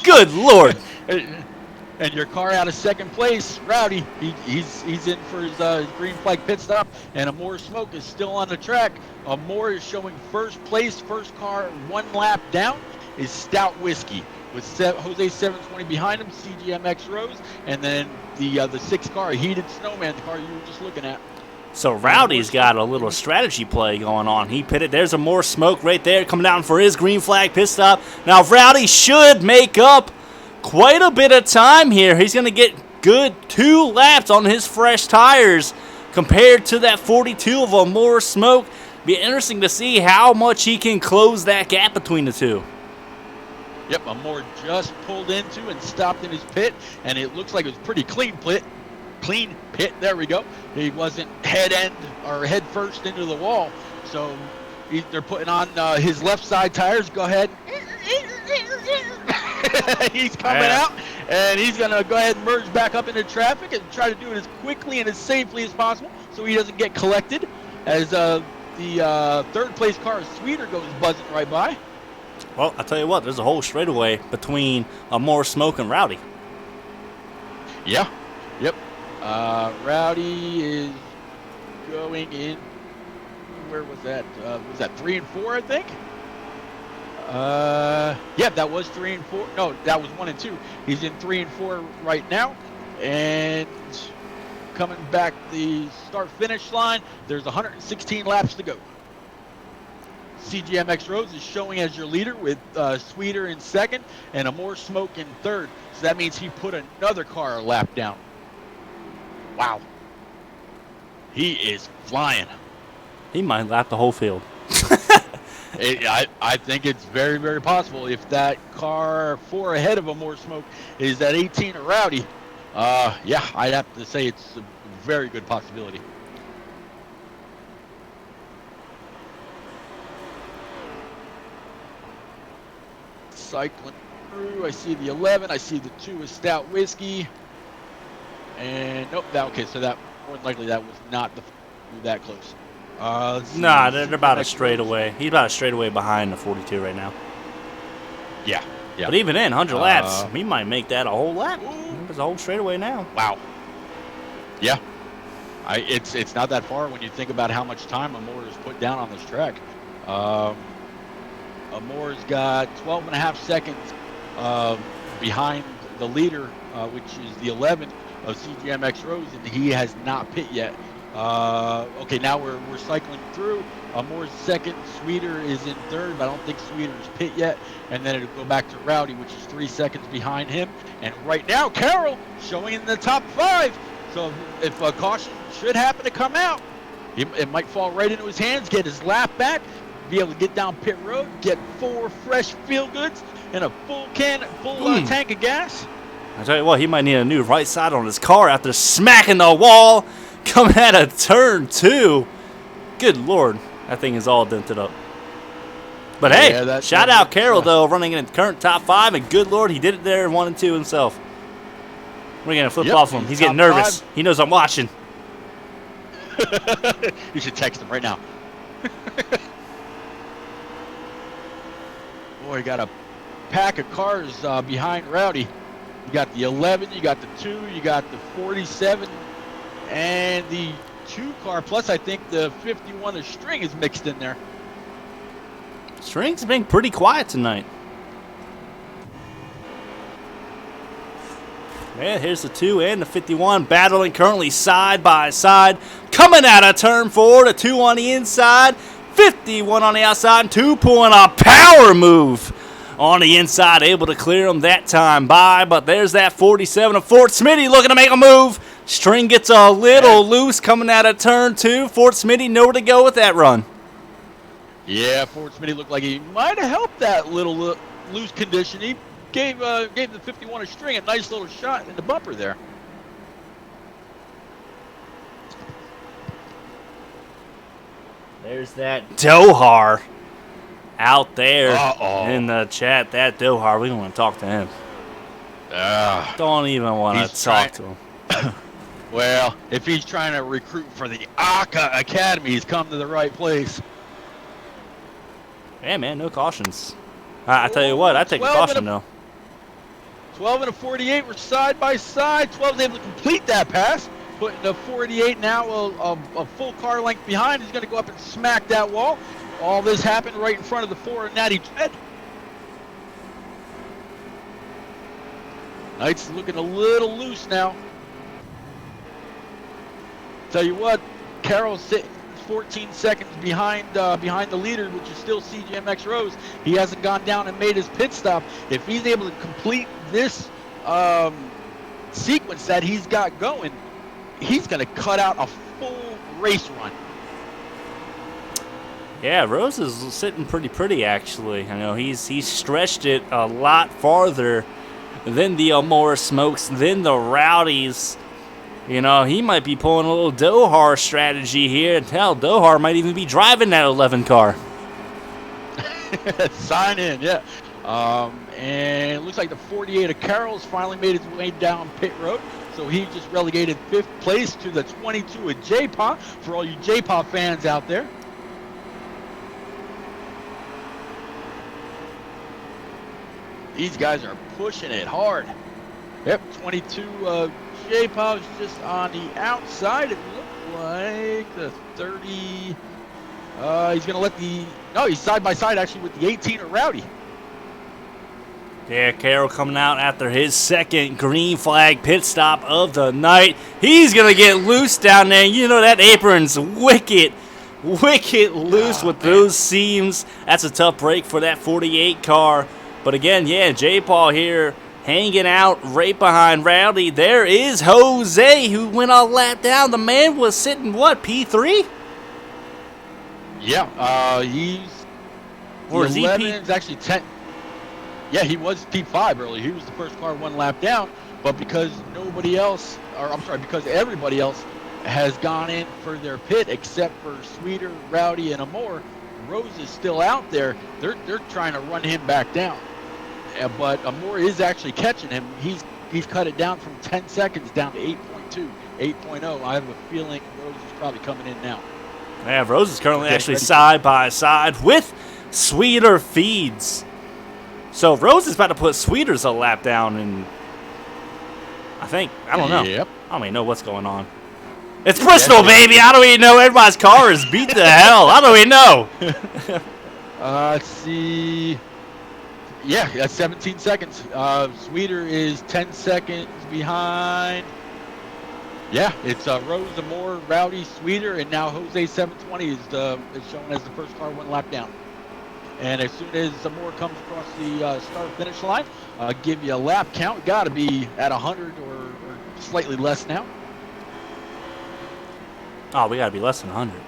Good Lord. And your car out of second place, Rowdy. He's in for his green flag pit stop, and Amore Smoke is still on the track. Amore is showing first place, first car 1 lap down is Stout Whiskey with Jose 720 behind him, CGMX Rose, and then the 6 car Heated Snowman, the car you were just looking at. So Rowdy's got a little strategy play going on. He pitted. There's a more smoke right there coming down for his green flag pit stop. Now Rowdy should make up quite a bit of time here. He's going to get good 2 laps on his fresh tires compared to that 42 of a more smoke. Be interesting to see how much he can close that gap between the two. Yep, Amore just pulled into and stopped in his pit, and it looks like it was pretty clean pit. There we go. He wasn't head first into the wall, so they're putting on his left side tires. Go ahead. He's coming out, and he's going to go ahead and merge back up into traffic and try to do it as quickly and as safely as possible so he doesn't get collected as the third place car, Sweeter, goes buzzing right by. Well, I'll tell you what, there's a whole straightaway between Amore Smoke and Rowdy. Yeah. Yep. Rowdy is going in. Where was that? Was that 3 and 4, I think? Yeah, that was 3 and 4. No, that was 1 and 2. He's in 3 and 4 right now. And coming back the start-finish line, there's 116 laps to go. CGMX Rose is showing as your leader with Sweeter in second and Amore Smoke in third. So that means he put another car a lap down. Wow. He is flying. He might lap the whole field. I think it's very, very possible if that car 4 ahead of him or smoke is that 18 or Rowdy. Yeah, I'd have to say it's a very good possibility. Cycling through, I see the 11, I see the 2 is Stout Whiskey. And nope, so that more than likely that was not that close. Nah, they're about a straightaway. He's about a straightaway behind the 42 right now. Yeah. But even then, 100 laps, he might make that a whole lap. It's a whole straightaway now. Wow. Yeah. It's not that far when you think about how much time Amore's put down on this track. Amore's got 12 and a half seconds behind the leader, which is the 11 of CGMX Rose, and he has not pit yet. Okay, now we're cycling through. Moore's second, Sweeter is in third, but I don't think Sweeter's pit yet. And then it'll go back to Rowdy, which is 3 seconds behind him. And right now, Carroll showing in the top 5. So if a caution should happen to come out, it might fall right into his hands, get his lap back, be able to get down pit road, get 4 fresh feel goods and a full tank of gas. I tell you what, he might need a new right side on his car after smacking the wall coming out of turn 2. Good Lord, that thing is all dented up. But hey, shout out Carroll, though, running in the current top 5, and good Lord, he did it there in 1 and 2 himself. We're going to flip off him. He's getting nervous. 5. He knows I'm watching. You should text him right now. Boy, got a pack of cars behind Rowdy. You got the 11, you got the 2, you got the 47, and the 2 car, plus I think the 51, the String is mixed in there. String's been pretty quiet tonight. Yeah, here's the 2 and the 51 battling currently side by side. Coming out of turn 4, the 2 on the inside, 51 on the outside, and 2 pulling a power move on the inside, able to clear him that time by. But there's that 47 of Fort Smitty looking to make a move. String gets a little loose coming out of turn 2. Fort Smitty nowhere to go with that run. Yeah, Fort Smitty looked like he might have helped that little loose condition. He gave the 51 a String a nice little shot in the bumper there. There's that Dohar out there in the chat. That Dohar, we don't want to talk to him. Don't even want to talk to him. Well, if he's trying to recruit for the ACA Academy, he's come to the right place. Yeah, man, no cautions. I tell you what, I take a caution, though. 12 and a 48 were side by side. 12 is able to complete that pass. Putting the 48 now a full car length behind. He's going to go up and smack that wall. All this happened right in front of the 4 and Natty Ted. Knight's looking a little loose now. Tell you what, Carroll's sitting 14 seconds behind the leader, which is still CGMX Rose. He hasn't gone down and made his pit stop. If he's able to complete this sequence that he's got going, he's going to cut out a full race run. Yeah, Rose is sitting pretty pretty, actually. I know he's stretched it a lot farther than the Amora Smokes, than the Rowdies. You know, he might be pulling a little Dohar strategy here. Hell, Dohar might even be driving that 11 car. Sign in, yeah. And it looks like the 48 of Carroll's finally made its way down pit road. So he just relegated 5th place to the 22 of J-Paw for all you J-Paw fans out there. These guys are pushing it hard. Yep, 22 J-Paw is just on the outside. It looked like the 30. He's going to let he's side by side actually with the 18 of Rowdy. Yeah, Carroll coming out after his second green flag pit stop of the night. He's going to get loose down there. You know that apron's wicked loose with those seams. That's a tough break for that 48 car. But again, yeah, J-Paw here hanging out right behind Rowdy. There is Jose, who went a lap down. The man was sitting, what, P3? Yeah, he's Or the is he 11 P? is actually 10. Yeah, he was P5 early. He was the first car one lap down, but because nobody else, or I'm sorry, because everybody else has gone in for their pit except for Sweeter, Rowdy, and Amore, Rose is still out there. They're trying to run him back down, but Amore is actually catching him. He's cut it down from 10 seconds down to 8.2, 8.0. I have a feeling Rose is probably coming in now. Yeah, Rose is currently actually side by side with Sweeter Feeds. So Rose is about to put Sweeters a lap down, and I don't know. Yep. I don't even know what's going on. It's Bristol, baby. I don't even know. Everybody's car is beat to hell. I don't even know. Let's see. Yeah, that's 17 seconds. Sweeter is 10 seconds behind. Yeah, it's Rose, Amore, Rowdy, Sweeter, and now Jose 720 is shown as the first car one lap down. And as soon as Amore comes across the start-finish line, give you a lap count. Got to be at 100 or slightly less now. Oh, we got to be less than 100.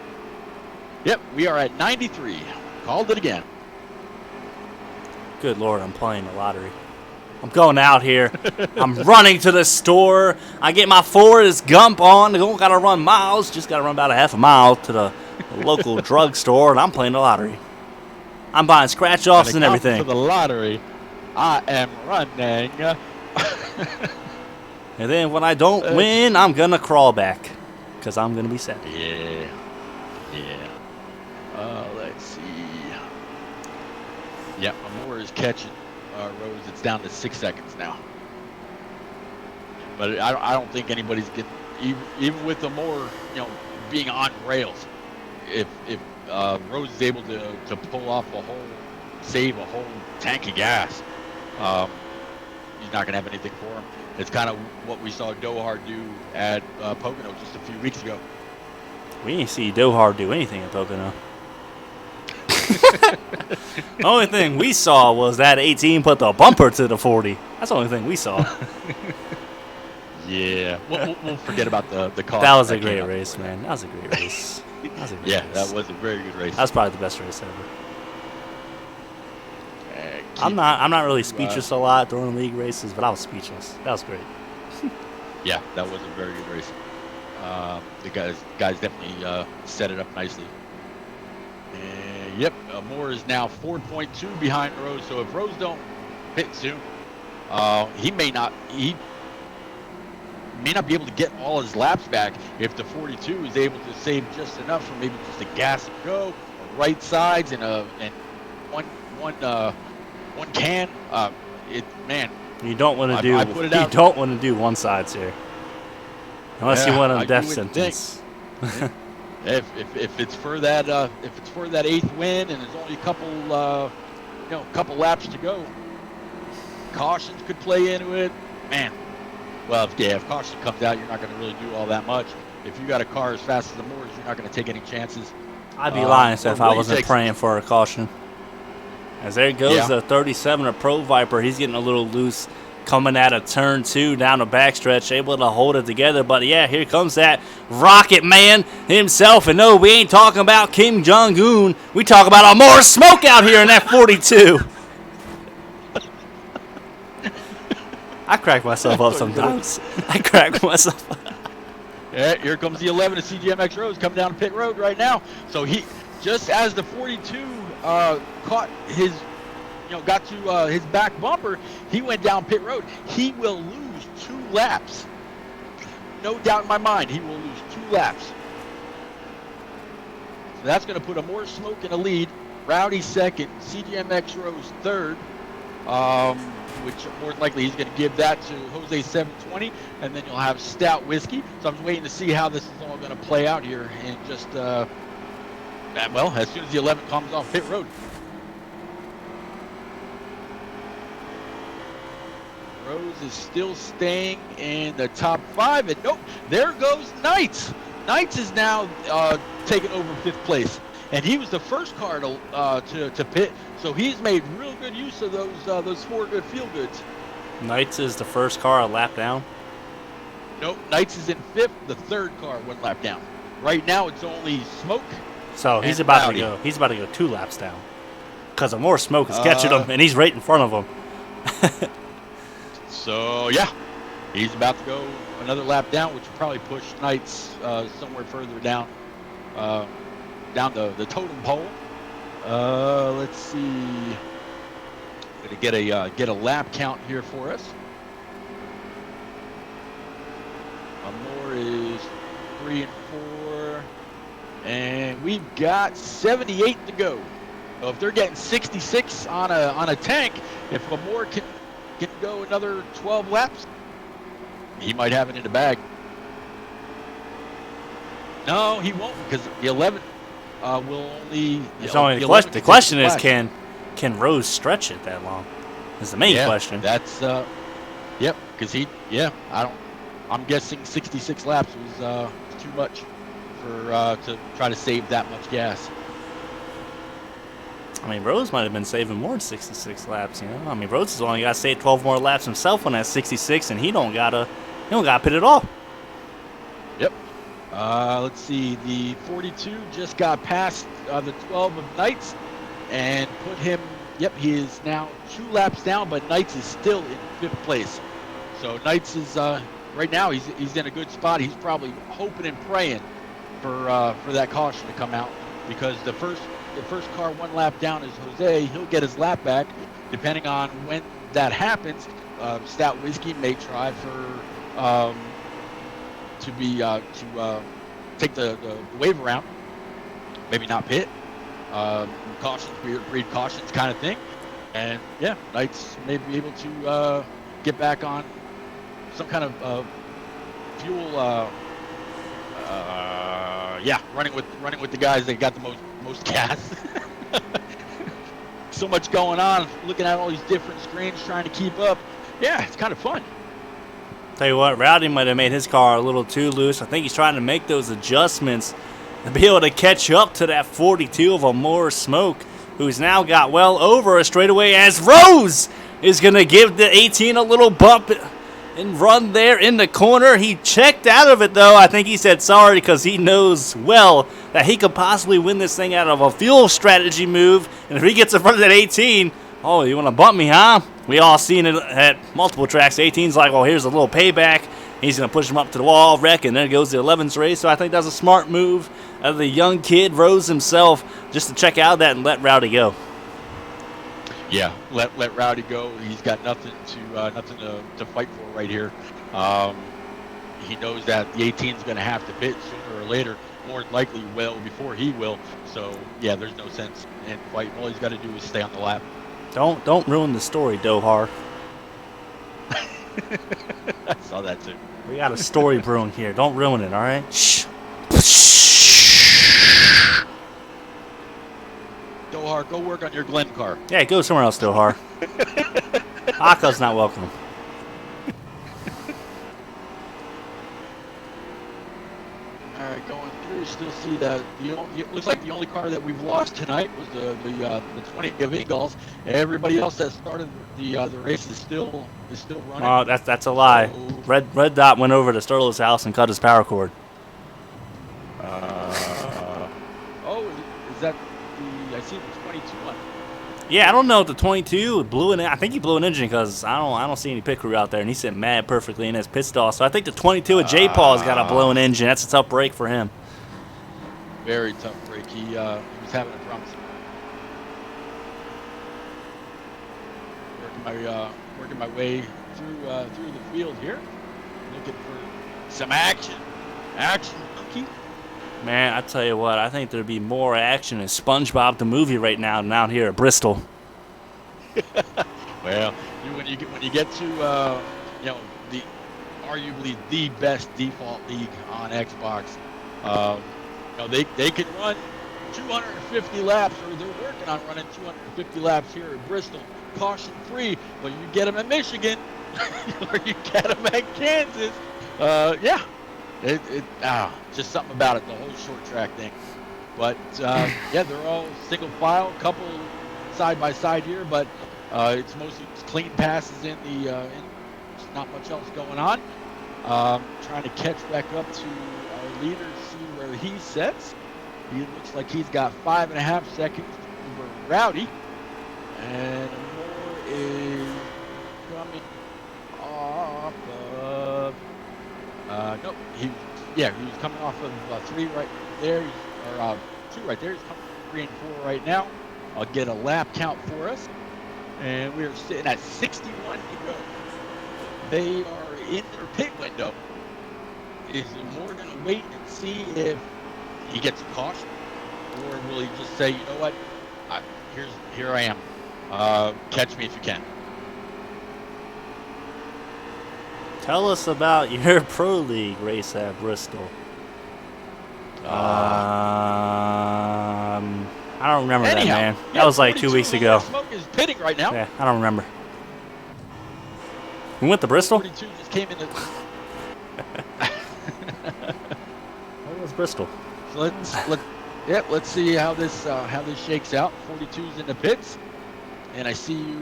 Yep, we are at 93. Called it again. Good Lord, I'm playing the lottery. I'm going out here. I'm running to the store. I get my Forrest Gump on. I don't got to run miles. Just got to run about a half a mile to the local drugstore, and I'm playing the lottery. I'm buying scratch-offs and everything. To the lottery, I am running. And then when I don't win, I'm going to crawl back because I'm going to be sad. Yeah. Let's see. Yeah, Amore is catching Rose. It's down to 6 seconds now. But I don't think anybody's getting, even with Amore, being on rails, if Rose is able to pull off save a whole tank of gas, he's not going to have anything for him. It's kind of what we saw Dohar do at Pocono just a few weeks ago. We didn't see Dohar do anything at Pocono. The only thing we saw was that 18 put the bumper to the 40. That's the only thing we saw. Yeah, we'll forget about the cost. That was a great race, man. That was a great race. That was a very good race. That was probably the best race ever. I'm not really speechless a lot during league races, but I was speechless. That was great. Yeah, that was a very good race. The guys definitely set it up nicely. Yep, Amore is now 4.2 behind Rose. So if Rose don't pit soon, he may not be able to get all his laps back if the 42 is able to save just enough for maybe just a gas and go, right sides, and one can. You don't want to do one sides here, unless you want a death sentence. If it's for that eighth win and there's only a couple laps to go, cautions could play into it, man. Well, if caution comes out, you're not going to really do all that much. If you got a car as fast as the Moors, you're not going to take any chances. I'd be lying if I wasn't praying for a caution. As there goes the 37 of Pro Viper. He's getting a little loose coming out of turn 2 down the backstretch, able to hold it together. But yeah, here comes that Rocket Man himself. And no, we ain't talking about Kim Jong-un. We talk about more smoke out here in that 42. I crack myself up sometimes. I crack myself up. Yeah, here comes the 11 of CGMX Rose coming down pit road right now. So he, just as the 42 caught his, got to his back bumper, he went down pit road. He will lose 2 laps. No doubt in my mind, he will lose 2 laps. So that's going to put more smoke in the lead. Rowdy second, CGMX Rose third. Which more than likely he's going to give that to Jose 720, and then you'll have Stout Whiskey. So I'm just waiting to see how this is all going to play out here, and just as soon as the 11 comes off pit road. Rose is still staying in the top 5, and nope, there goes Knights. Knights is now taking over 5th place, and he was the first car to pit. So he's made real good use of those 4 good field goods. Knights is the first car a lap down? Nope, Knights is in 5th, the 3rd car 1 lap down. Right now it's only Smoke, So he's about to go. He's about to go 2 laps down because more smoke is catching him, and he's right in front of him. So yeah, he's about to go another lap down, which will probably push Knights somewhere further down, down the totem pole. Let's see. I'm gonna get a lap count here for us. Amore is 3 and 4, and we've got 78 to go. So if they're getting 66 on a tank, if Amore can go another 12 laps, he might have it in the bag. No, he won't, because the 11 will only. It's only the question is, can Rose stretch it that long? Is the main question. That's yep, because I'm guessing 66 laps was too much for to try to save that much gas. I mean, Rose might have been saving more than 66 laps, you know? I mean, Rose has only got to save 12 more laps himself on that 66, and he don't gotta pit at all. Yep. Let's see. The 42 just got past the 12 of Knights and put him. Yep, he is now 2 laps down, but Knights is still in 5th place. So Knights is right now he's in a good spot. He's probably hoping and praying for that caution to come out, because the first car 1 lap down is Jose. He'll get his lap back. Depending on when that happens, Stout Whiskey may try for to take the wave around, maybe not pit, cautions, breed cautions kind of thing, and yeah, Knights may be able to get back on some kind of fuel. Running with the guys that got the most gas. So much going on, looking at all these different screens, trying to keep up. Yeah, it's kind of fun. Tell you what, Rowdy might have made his car a little too loose. I think he's trying to make those adjustments to be able to catch up to that 42 of Amore Smoke, who's now got well over a straightaway, as Rose is going to give the 18 a little bump and run there in the corner. He checked out of it, though. I think he said sorry because he knows well that he could possibly win this thing out of a fuel strategy move. And if he gets in front of that 18, oh, you want to bump me, huh? We all seen it at multiple tracks. 18's like, well, here's a little payback. He's going to push him up to the wall, wreck, and then goes the 11's race. So I think that's a smart move of the young kid, Rose himself, just to check out that and let Rowdy go. Yeah, let Rowdy go. He's got nothing to fight for right here. He knows that the 18's going to have to pit sooner or later, more than likely well before he will. So yeah, there's no sense in fighting. All he's got to do is stay on the lap. Don't ruin the story, Dohar. I saw that too. We got a story brewing here. Don't ruin it, all right? Shh. Dohar, go work on your Glen car. Yeah, go somewhere else, Dohar. Aka's not welcome. All right, going through, still see that it looks like the only car that we've lost tonight was the 20 of Eagles. Everybody else that started the race is still running. Oh, that's a lie. So, Red Dot went over to Sterling's house and cut his power cord. Is that I see the 22 one. Yeah, I don't know if the 22 blew an. I think he blew an engine because I don't see any pit crew out there, and he's sitting mad perfectly in his pit stall. So I think the 22 of J Paul's got a blown engine. That's a tough break for him. Very tough break. He was having a problem. Working my way through the field here, looking for some action. Monkey. Man, I tell you what, I think there'd be more action in SpongeBob the movie right now than out here at Bristol. Well, when you get to the arguably the best default league on Xbox, they can run 250 laps, or they're working on running 250 laps here at Bristol, caution free. But you get them at Michigan, or you get them at Kansas, yeah. Just something about it, the whole short track thing. But yeah, they're all single file, couple side by side here, but it's mostly clean passes in the. There's not much else going on. Trying to catch back up to our leader, see where he sets. He looks like he's got 5.5 seconds over Rowdy. And Moore is coming off of, nope, he was coming off of 3 right there, or 2 right there. He's coming from 3 and 4 right now. I'll get a lap count for us. And we are sitting at 61 to go. They are in their pit window. Is Moore going to wait and see if he gets a caution? Or will he just say, you know what, here I am. Catch me if you can. Tell us about your Pro League race at Bristol. I don't remember that, man. That was like 2 weeks ago. Smoke is pitting right now. Yeah, I don't remember. We went to Bristol? 42 just came in. Where was Bristol? So let's see how this shakes out. 42's in the pits, and I see you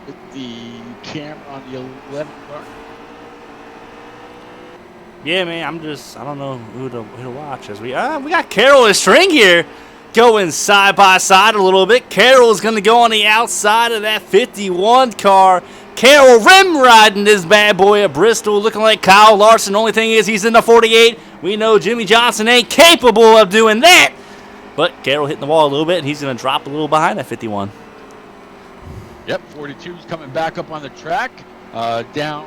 with the camera on the 11 car. Yeah, man. I don't know who to watch as we got Carroll and String here. Going side by side a little bit. Carroll's going to go on the outside of that 51 car. Carroll rim riding this bad boy at Bristol, looking like Kyle Larson. Only thing is he's in the 48. We know Jimmy Johnson ain't capable of doing that. But Carroll hitting the wall a little bit, and he's going to drop a little behind that 51. Yep, 42's coming back up on the track. Down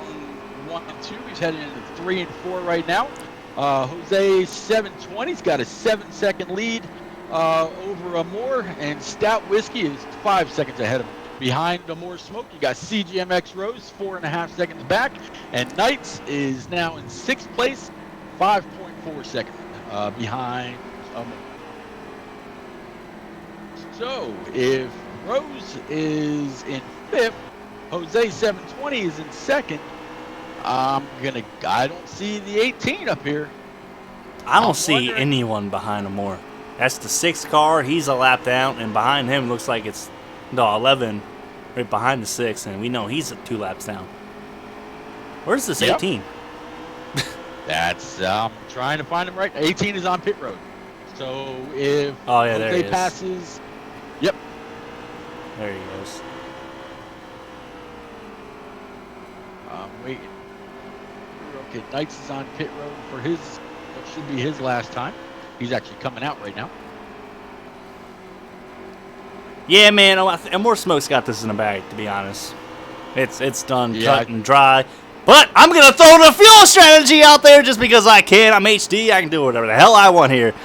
1 and 2. He's heading into 3 and 4 right now. Jose 720's got a 7-second lead over Moore, and Stout Whiskey is 5 seconds ahead of him. Behind Moore Smoke, you got CGMX Rose 4.5 seconds back, and Knights is now in 6th place, 5.4 seconds behind Moore. So if Rose is in 5th, Jose 720 is in 2nd. I don't see the 18 up here. I don't see anyone behind him more. That's the 6th car. He's a lap down, and behind him looks like it's 11 right behind the 6th, and we know he's 2 laps down. Where's this 18? That's trying to find him right. 18 is on pit road. So if there he passes, yep. There he goes. Waiting. Okay, Knights is on pit road for what should be his last time. He's actually coming out right now. Yeah, man, and More Smoke's got this in the bag, to be honest. It's done, cut and dry. But I'm going to throw the fuel strategy out there just because I can. I'm HD. I can do whatever the hell I want here.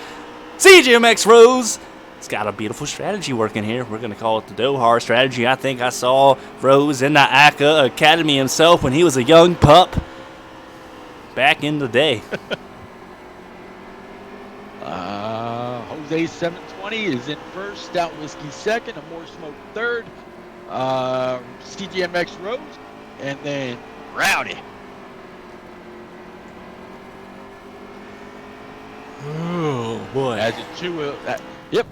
CGMX Rose. It's got a beautiful strategy working here. We're going to call it the Dohar strategy. I think I saw Rose in the ACA Academy himself when he was a young pup back in the day. Jose 720 is in 1st, Stout Whiskey 2nd, and More Smoke 3rd. CGMX Rose, and then Rowdy. Oh, boy. As a 2,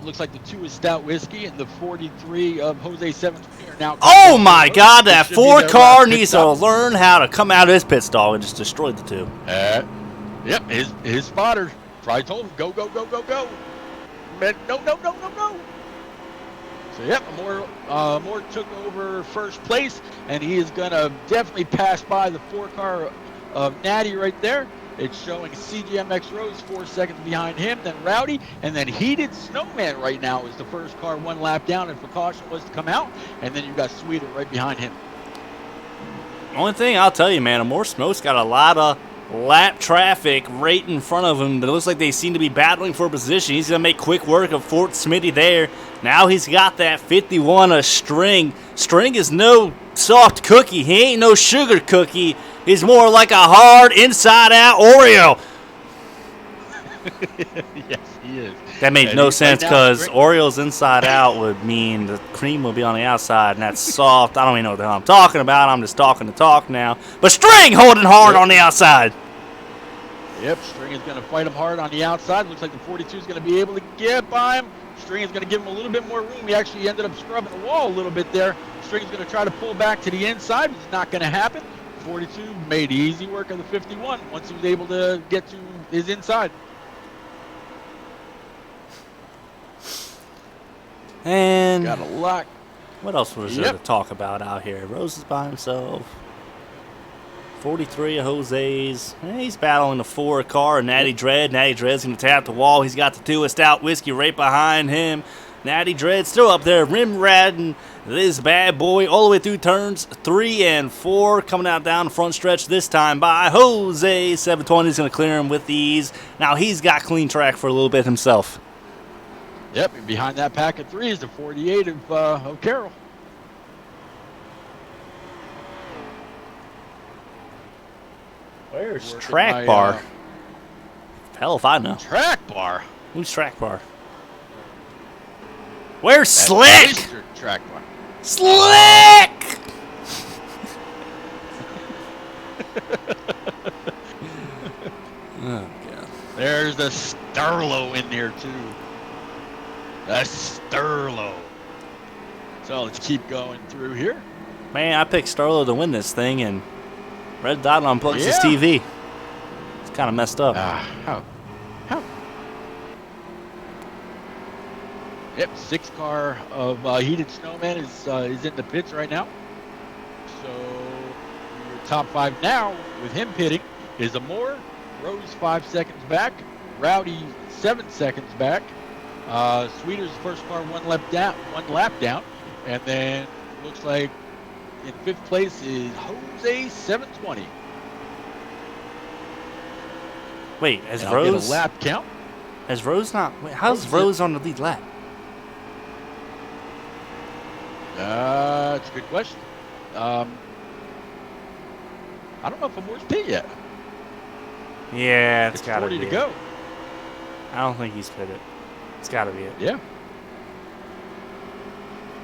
looks like the 2 is Stout Whiskey, and the 43 of Jose 720 are now. Oh, my God, that 4 car needs to learn how to come out of his pit stall and just destroy the 2. Yep, his spotter probably told him, go, go, go, go, go. But no. So, yep, Moore took over 1st place, and he is going to definitely pass by the 4 car of Natty right there. It's showing CGMX Rose 4 seconds behind him, then Rowdy, and then Heated Snowman right now is the 1st car 1 lap down, and precaution was to come out, and then you got Sweeter right behind him. Only thing I'll tell you, man, More Smoke's got a lot of lap traffic right in front of him, but it looks like they seem to be battling for position. He's going to make quick work of Fort Smitty there. Now he's got that 51 of String. String is no soft cookie. He ain't no sugar cookie. He's more like a hard inside-out Oreo. Yes, he is. That made no sense because Oreos inside out would mean the cream will be on the outside, and that's soft. I don't even know what the hell I'm talking about. I'm just talking to talk now. But String holding hard on the outside. Yep, String is going to fight him hard on the outside. Looks like the 42 is going to be able to get by him. String is going to give him a little bit more room. He actually ended up scrubbing the wall a little bit there. String is going to try to pull back to the inside. It's not going to happen. 42 made easy work of the 51 once he was able to get to his inside. And got a lot. What else was there to talk about out here? Rose is by himself. 43 of Jose's. He's battling the 4 car, Natty Dread. Natty Dread's going to tap the wall. He's got the 2 Stout Whiskey right behind him. Natty Dread still up there, rim ratting this bad boy all the way through turns 3 and 4. Coming out down the front stretch this time by Jose. 720 is going to clear him with ease. Now he's got clean track for a little bit himself. Yep, and behind that pack of 3 is the 48 of Carroll. Where's Track Bar? Hell if I know. Track Bar? Who's Track Bar? Where's Slick? Track Bar. Slick! Oh, God. There's a Sterlo in there, too. A Sterlo. So let's keep going through here. Man, I picked Sterlo to win this thing, and Red Dot unplugs his TV. It's kind of messed up. How? Yep, 6 car of Heated Snowman is in the pits right now. So your top 5 now with him pitting is Amore, Rose 5 seconds back, Rowdy 7 seconds back, Sweeter's first car one lap down, and then looks like in 5th place is Jose 720. Wait, has and Rose I'll get a lap count? Has Rose not? Wait, how's Rose on the lead lap? It's a good question. I don't know if Amore's pit yet. Yeah, it's got to be 40 to go. I don't think he's pitted. It's got to be it. Yeah.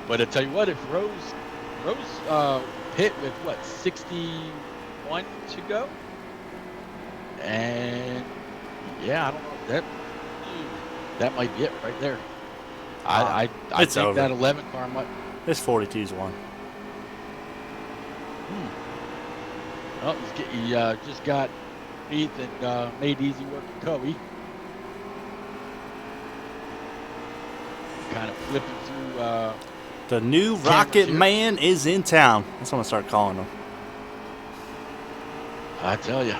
But I tell you what, if Rose pit with what 61 to go, and yeah, I don't know that might be it right there. I think over. That 11 car might. This 42's one. Well, he just got beat and made easy work of Kobe. Kind of flipping through. The new Rocket Man is in town. That's what I'm going to start calling him. I tell you.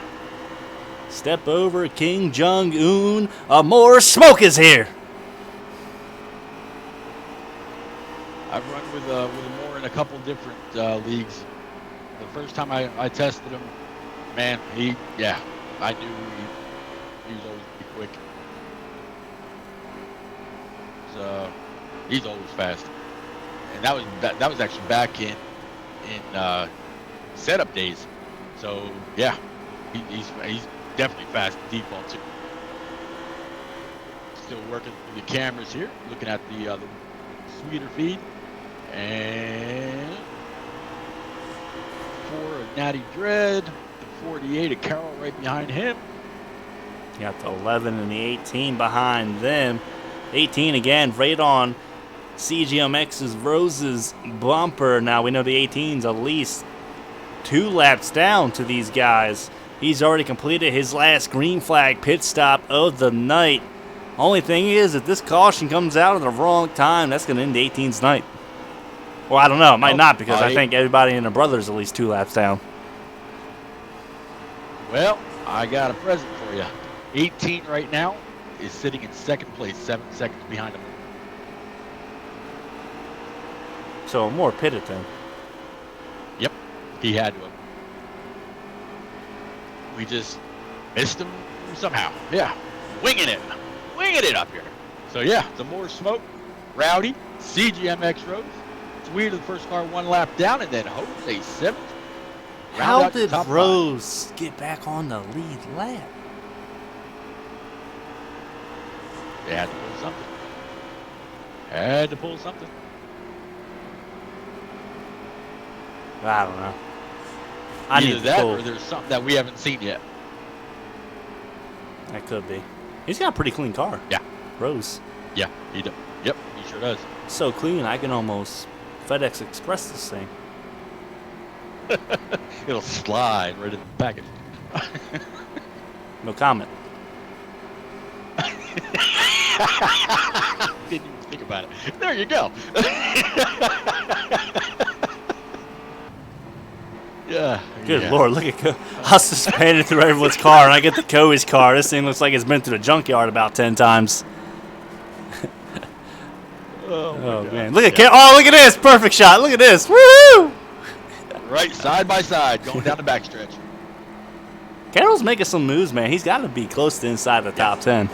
Step over King Jong-un. More smoke is here. I've run with Amore in a couple different leagues. The first time I tested him, man, I knew he was always pretty quick. So he's always fast, and that was actually back in setup days. So yeah, he's definitely fast default too. Still working through the cameras here, looking at the Sweeter feed. And 4 of Natty Dread, the 48 of Carroll right behind him. You got the 11 and the 18 behind them. 18 again, right on CGMX's Rose's bumper. Now we know the 18's at least 2 laps down to these guys. He's already completed his last green flag pit stop of the night. Only thing is, if this caution comes out at the wrong time, that's going to end the 18's night. Well, I don't know. It might not, because I think everybody and their brother's at least 2 laps down. Well, I got a present for you. 18 right now is sitting in 2nd place, 7 seconds behind him. So more pitted then. Yep, he had to have. We just missed him somehow. Yeah, winging it up here. So yeah, the more smoke, Rowdy, CGMX Rose. Sweeter the first car 1 lap down, and then Jose 7th. How did Rose get back on the lead lap? They had to pull something. I don't know. Either that or there's something that we haven't seen yet. That could be. He's got a pretty clean car. Yeah. Rose. Yeah, he does. Yep, he sure does. So clean, I can almost FedEx Express this thing. It'll slide right in the package. No comment. Didn't even think about it. There you go. Yeah. Good Lord, look at I was suspended through everyone's car, and I get the Coey's car. This thing looks like it's been through the junkyard about 10 times. Oh man, look at look at this, perfect shot. Look at this, woo! Right, side by side, going down the backstretch. Carroll's making some moves, man. He's got to be close to inside the top 10.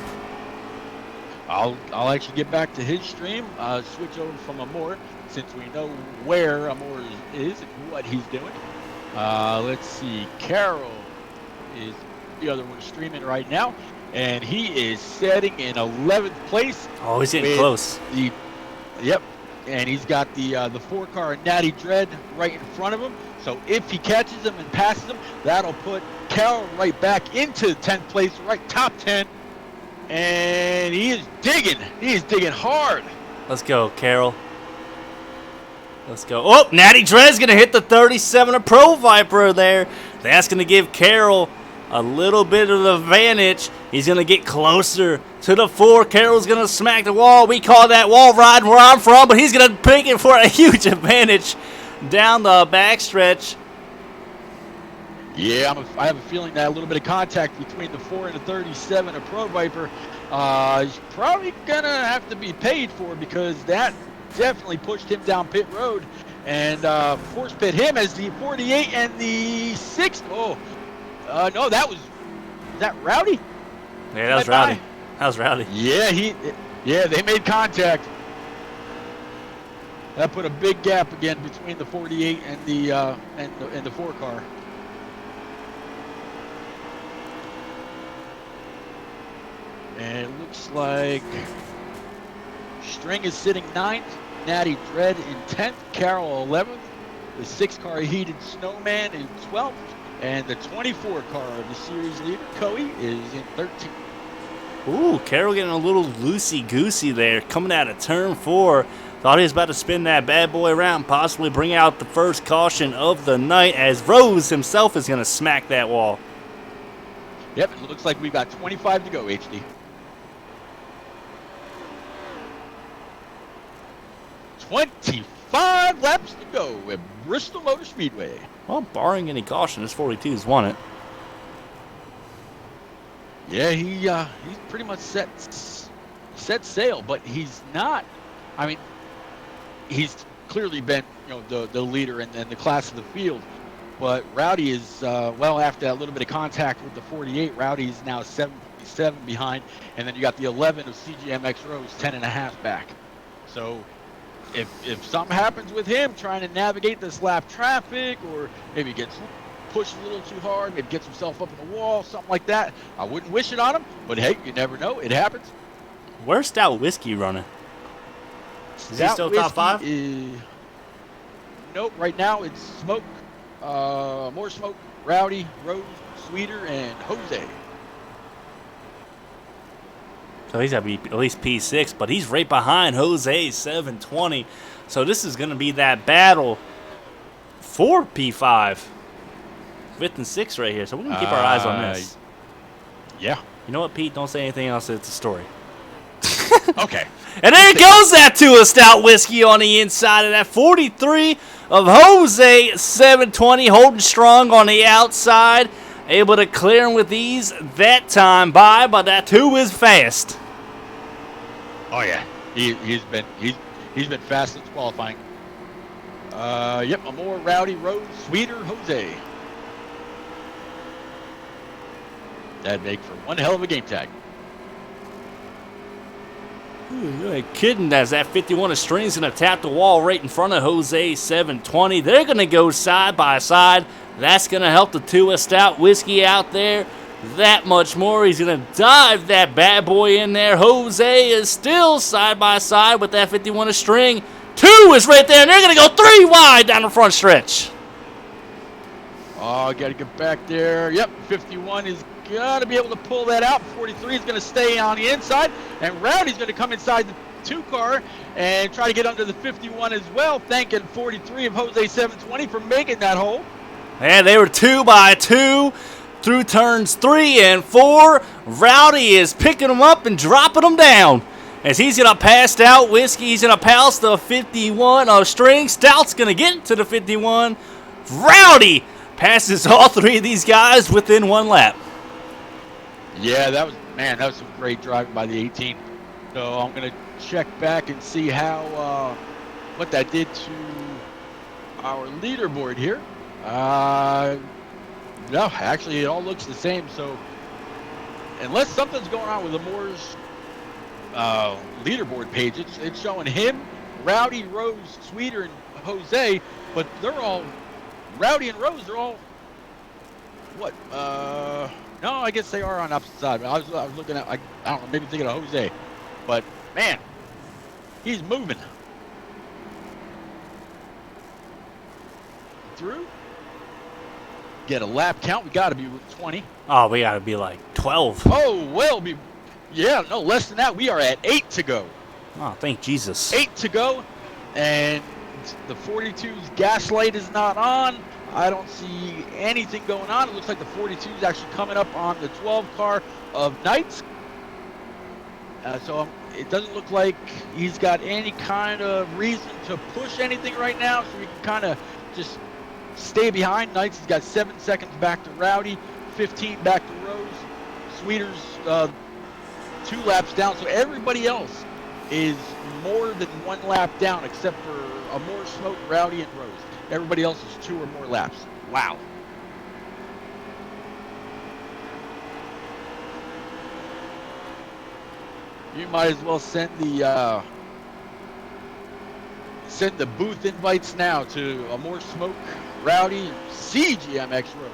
I'll actually get back to his stream. Switch over from Amor since we know where Amor is and what he's doing. Let's see. Carroll is the other one streaming right now, and he is setting in 11th place. Oh, he's getting close. Yep, and he's got the 4-car Natty Dread right in front of him. So if he catches him and passes him, that'll put Carroll right back into 10th place, right top 10. And he is digging. He is digging hard. Let's go, Carroll. Let's go. Oh, Natty Dread's going to hit the 37 Pro Viper there. That's going to give Carroll a little bit of the advantage. He's going to get closer to the 4. Carroll's going to smack the wall. We call that wall ride where I'm from, but he's going to pick it for a huge advantage down the backstretch. Yeah, I have a feeling that a little bit of contact between the 4 and the 37, a Pro Viper, is probably going to have to be paid for, because that definitely pushed him down pit road and force pit him as the 48 and the 6. Oh, no, is that Rowdy? Yeah, that was Rowdy. That was Rowdy. Yeah, they made contact. That put a big gap again between the 48 and the and the 4-car. And it looks like String is sitting 9th, Natty Dread in 10th, Carroll 11th, the 6-car Heated Snowman in 12th, and the 24-car of the series leader, Coey, is in 13th. Ooh, Carroll getting a little loosey-goosey there, coming out of turn 4. Thought he was about to spin that bad boy around, possibly bring out the first caution of the night, as Rose himself is going to smack that wall. Yep, it looks like we've got 25 to go, HD. 25 laps to go at Bristol Motor Speedway. Well, barring any caution, this 42's won it. Yeah, he's pretty much set sail, but he's not. I mean, he's clearly been, the leader in the class of the field. But Rowdy is, after that little bit of contact with the 48, Rowdy is now 7 behind, and then you got the 11 of CGMX Rose 10.5 back. So if something happens with him trying to navigate this lap traffic, or maybe gets pushed a little too hard, maybe gets himself up in the wall, something like that, I wouldn't wish it on him, but hey, you never know. It happens. Where's Stout Whiskey running? Is he still top 5? Nope, right now it's Smoke, More Smoke, Rowdy, Rose, Sweeter, and Jose. So he's got to be at least P6, but he's right behind Jose 720. So this is going to be that battle for P5. 5th and 6th right here. So we're going to keep our eyes on this. Yeah. You know what, Pete? Don't say anything else. It's a story. Okay. And there goes that to a Stout Whiskey on the inside of that 43 of Jose 720, holding strong on the outside. Able to clear him with ease that time by, but that 2 is fast. Oh yeah, he's been fast since qualifying. Yep, Amor, Rowdy, Rose, Sweeter, Jose. That'd make for one hell of a game tag. You ain't kidding, as that 51 of Strings going to tap the wall right in front of Jose 720. They're going to go side by side. That's going to help the 2 of Stout Whiskey out there that much more. He's going to dive that bad boy in there. Jose is still side by side with that 51 of String. 2 is right there, and they're going to go 3 wide down the front stretch. Oh, got to get back there. Yep, 51 is got to be able to pull that out. 43 is going to stay on the inside, and Rowdy's going to come inside the 2-car and try to get under the 51 as well. Thanking 43 of Jose 720 for making that hole. And they were 2 by 2 through turns 3 and 4. Rowdy is picking them up and dropping them down. as he's going to pass out Whiskey. He's going to pass the 51 of String. Stout's going to get to the 51. Rowdy passes all three of these guys within one lap. Yeah, that was some great driving by the 18. So I'm going to check back and see how what that did to our leaderboard here. No, actually, it all looks the same. So unless something's going on with Amore's leaderboard page, it's showing him, Rowdy, Rose, Sweeter, and Jose, but they're all Rowdy and Rose. They're all what? No, I guess they are on opposite side. I was looking at, I don't know, maybe thinking of Jose, but man, he's moving through. Get a lap count. We got to be 20. Oh, we got to be like 12. Oh, well, no, less than that. We are at 8 to go. Oh, thank Jesus. 8 to go, and the 42's gas light is not on. I don't see anything going on. It looks like the 42 is actually coming up on the 12 car of Knights. So it doesn't look like he's got any kind of reason to push anything right now, so we can kind of just stay behind. Knights has got 7 seconds back to Rowdy, 15 back to Rose. Sweeter's 2 laps down, so everybody else is more than 1 lap down except for Amore, Smoke, Rowdy, and Rose. Everybody else is 2 or more laps. Wow. You might as well send the booth invites now to Amore, Smoke, Rowdy, and CGMX Road.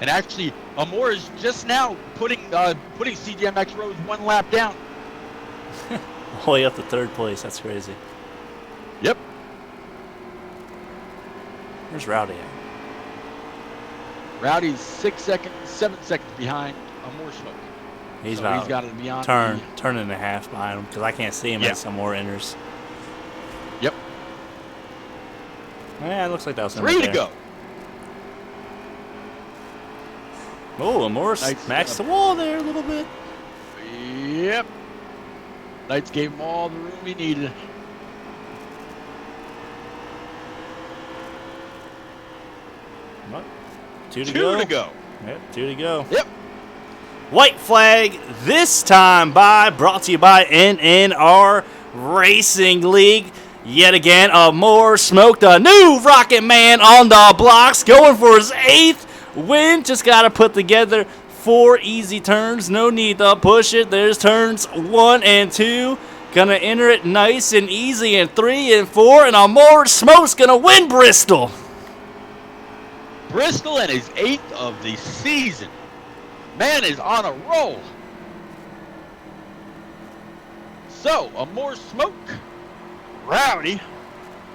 And actually, Amore is just now putting CGMX Road 1 lap down. All the way up to 3rd place. That's crazy. Yep. Where's Rowdy at? Rowdy's 7 seconds behind Amore, Smoke. He's got to be on turn and a half behind him because I can't see him as Amore enters. Yep. Yeah, it looks like that was 3 to go. Oh, Amore smacks the wall there a little bit. Yep. Knights gave him all the room he needed. What? 2 to go. Yep, 2 to go. Yep. White flag this time brought to you by NNR Racing League. Yet again, Amore smoked a new Rocket Man on the blocks, going for his 8th win. Just got to put together 4 easy turns. No need to push it. There's turns 1 and 2. Gonna enter it nice and easy in 3 and 4. And Amore Smoke's gonna win Bristol. Bristol and his 8th of the season. Man is on a roll. So, Amore Smoke, Rowdy,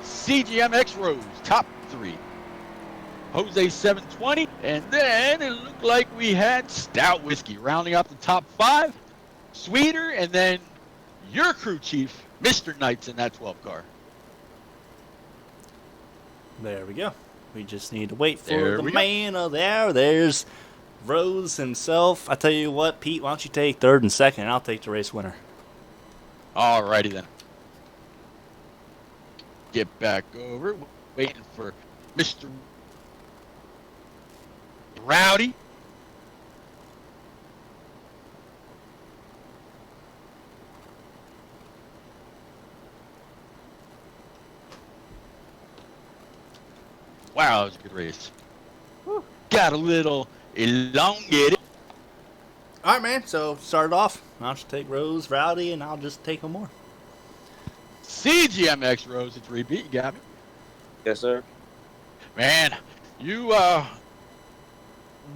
CGMX Rose, top 3. Jose 720, and then it looked like we had Stout Whiskey rounding out the top 5. Sweeter, and then your crew chief, Mr. Knights, in that 12 car. There we go. We just need to wait for the man of the hour. There's Rose himself. I tell you what, Pete, why don't you take 3rd and 2nd, and I'll take the race winner. Alrighty then. Get back over. Waiting for Mr. Rowdy. Wow, that was a good race. Whew. Got a little elongated. All right, man. So start it off. I'll just take Rose, Rowdy, and I'll just take Amore. CGMX Rose, it's repeat. You got me? Yes, sir. Man, you,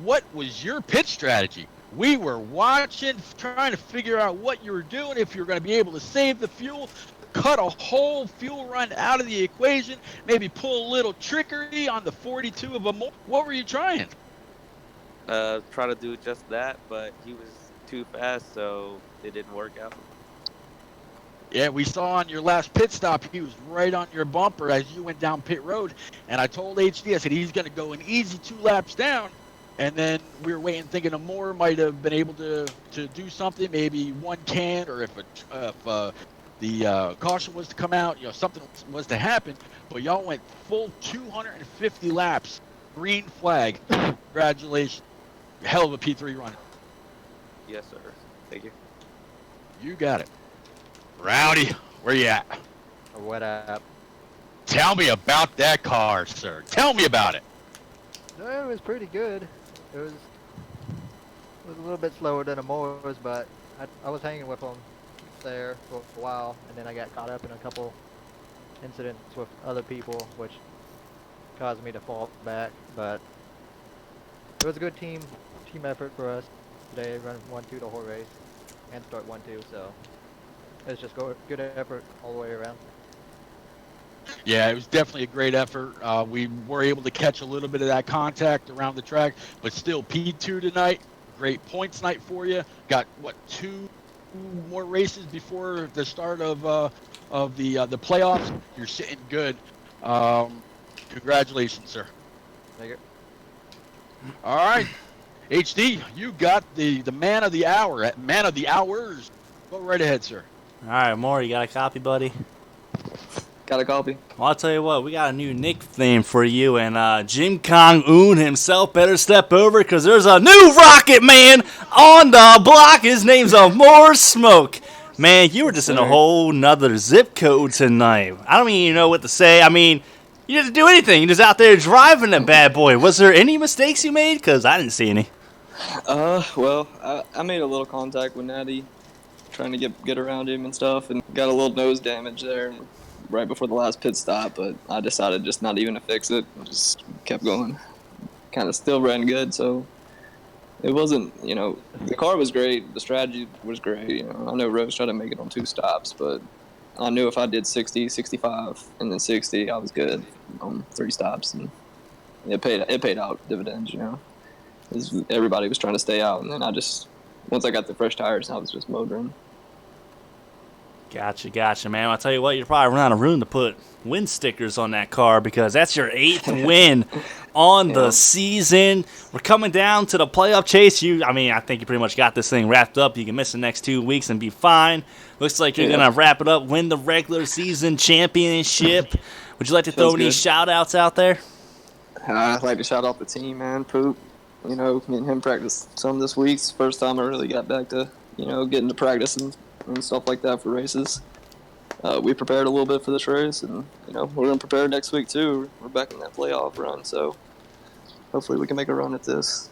what was your pit strategy? We were watching, trying to figure out what you were doing, if you were going to be able to save the fuel, cut a whole fuel run out of the equation, maybe pull a little trickery on the 42 of Amore. What were you trying? Try to do just that, but he was too fast, so it didn't work out. Yeah, we saw on your last pit stop, he was right on your bumper as you went down pit road. And I told HD, I said, he's going to go an easy 2 laps down. and then we were waiting, thinking a more might have been able to do something, maybe one can, or if the caution was to come out, something was to happen. But y'all went full 250 laps, green flag. Congratulations, hell of a P3 run. Yes, sir. Thank you. You got it. Rowdy, where you at? What up? Tell me about that car, sir. Tell me about it. No, it was pretty good. It was a little bit slower than the Moors, but I was hanging with them there for a while, and then I got caught up in a couple incidents with other people, which caused me to fall back. But it was a good team effort for us today. Run 1-2 the whole race and start 1-2, so it's just good effort all the way around. Yeah, it was definitely a great effort. We were able to catch a little bit of that contact around the track, but still P2 tonight. Great points night for you. Got what, 2 more races before the start of the playoffs. You're sitting good. Congratulations, sir. Thank you. All right, HD, you got the man of the hour at man of the hours. Go right ahead, sir. All right, Maury, you got a copy, buddy? Got a copy. Well, I'll tell you what, we got a new nickname for you, and Jim Kong-un himself better step over, because there's a new Rocket Man on the block. His name's More Smoke. Man, you were just in a whole nother zip code tonight. I don't even know what to say. I mean, you didn't do anything. You're just out there driving that bad boy. Was there any mistakes you made? Because I didn't see any. Well, I made a little contact with Natty, trying to get around him and stuff, and got a little nose damage there right before the last pit stop, but I decided just not even to fix it. I just kept going. Kind of still ran good, so it wasn't, the car was great, the strategy was great. I know Rose tried to make it on 2 stops, but I knew if I did 60, 65, and then 60, I was good on 3 stops, and it paid out dividends, Everybody was trying to stay out, and then once I got the fresh tires, I was just motoring. Gotcha, man. I'll tell you what, you're probably running out of room to put win stickers on that car, because that's your 8th win on the season. We're coming down to the playoff chase. I think you pretty much got this thing wrapped up. You can miss the next 2 weeks and be fine. Looks like you're going to wrap it up, win the regular season championship. Would you like to throw any shout-outs out there? I'd like to shout out the team, man. Poop. Me and him practiced some this week. It's the first time I really got back to, getting to practice and stuff like that for races. We prepared a little bit for this race, and we're going to prepare next week too. We're back in that playoff run, so hopefully we can make a run at this.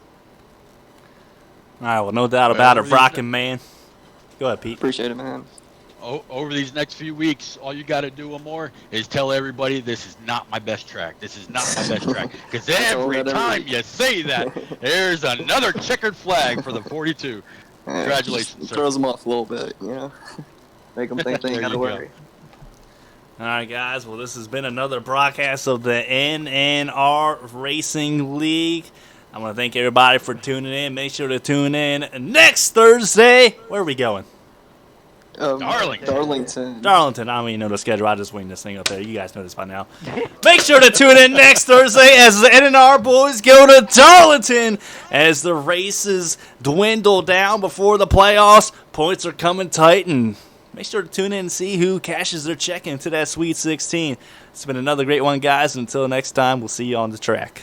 All right, well, no doubt about it, Rockin' Man. Go ahead, Pete. Appreciate it, man. Over these next few weeks, all you got to do more is tell everybody this is not my best track. This is not my best track. Because every time you say that, there's another checkered flag for the 42. Congratulations, sir. Throws them off a little bit, Make them think they ain't got to worry. All right, guys. Well, this has been another broadcast of the NNR Racing League. I want to thank everybody for tuning in. Make sure to tune in next Thursday. Where are we going? Darlington. Darlington. I don't even know the schedule. I just winged this thing up there. You guys know this by now. Make sure to tune in next Thursday as the NNR boys go to Darlington as the races dwindle down before the playoffs. Points are coming tight, and make sure to tune in and see who cashes their check into that Sweet 16. It's been another great one, guys. Until next time, we'll see you on the track.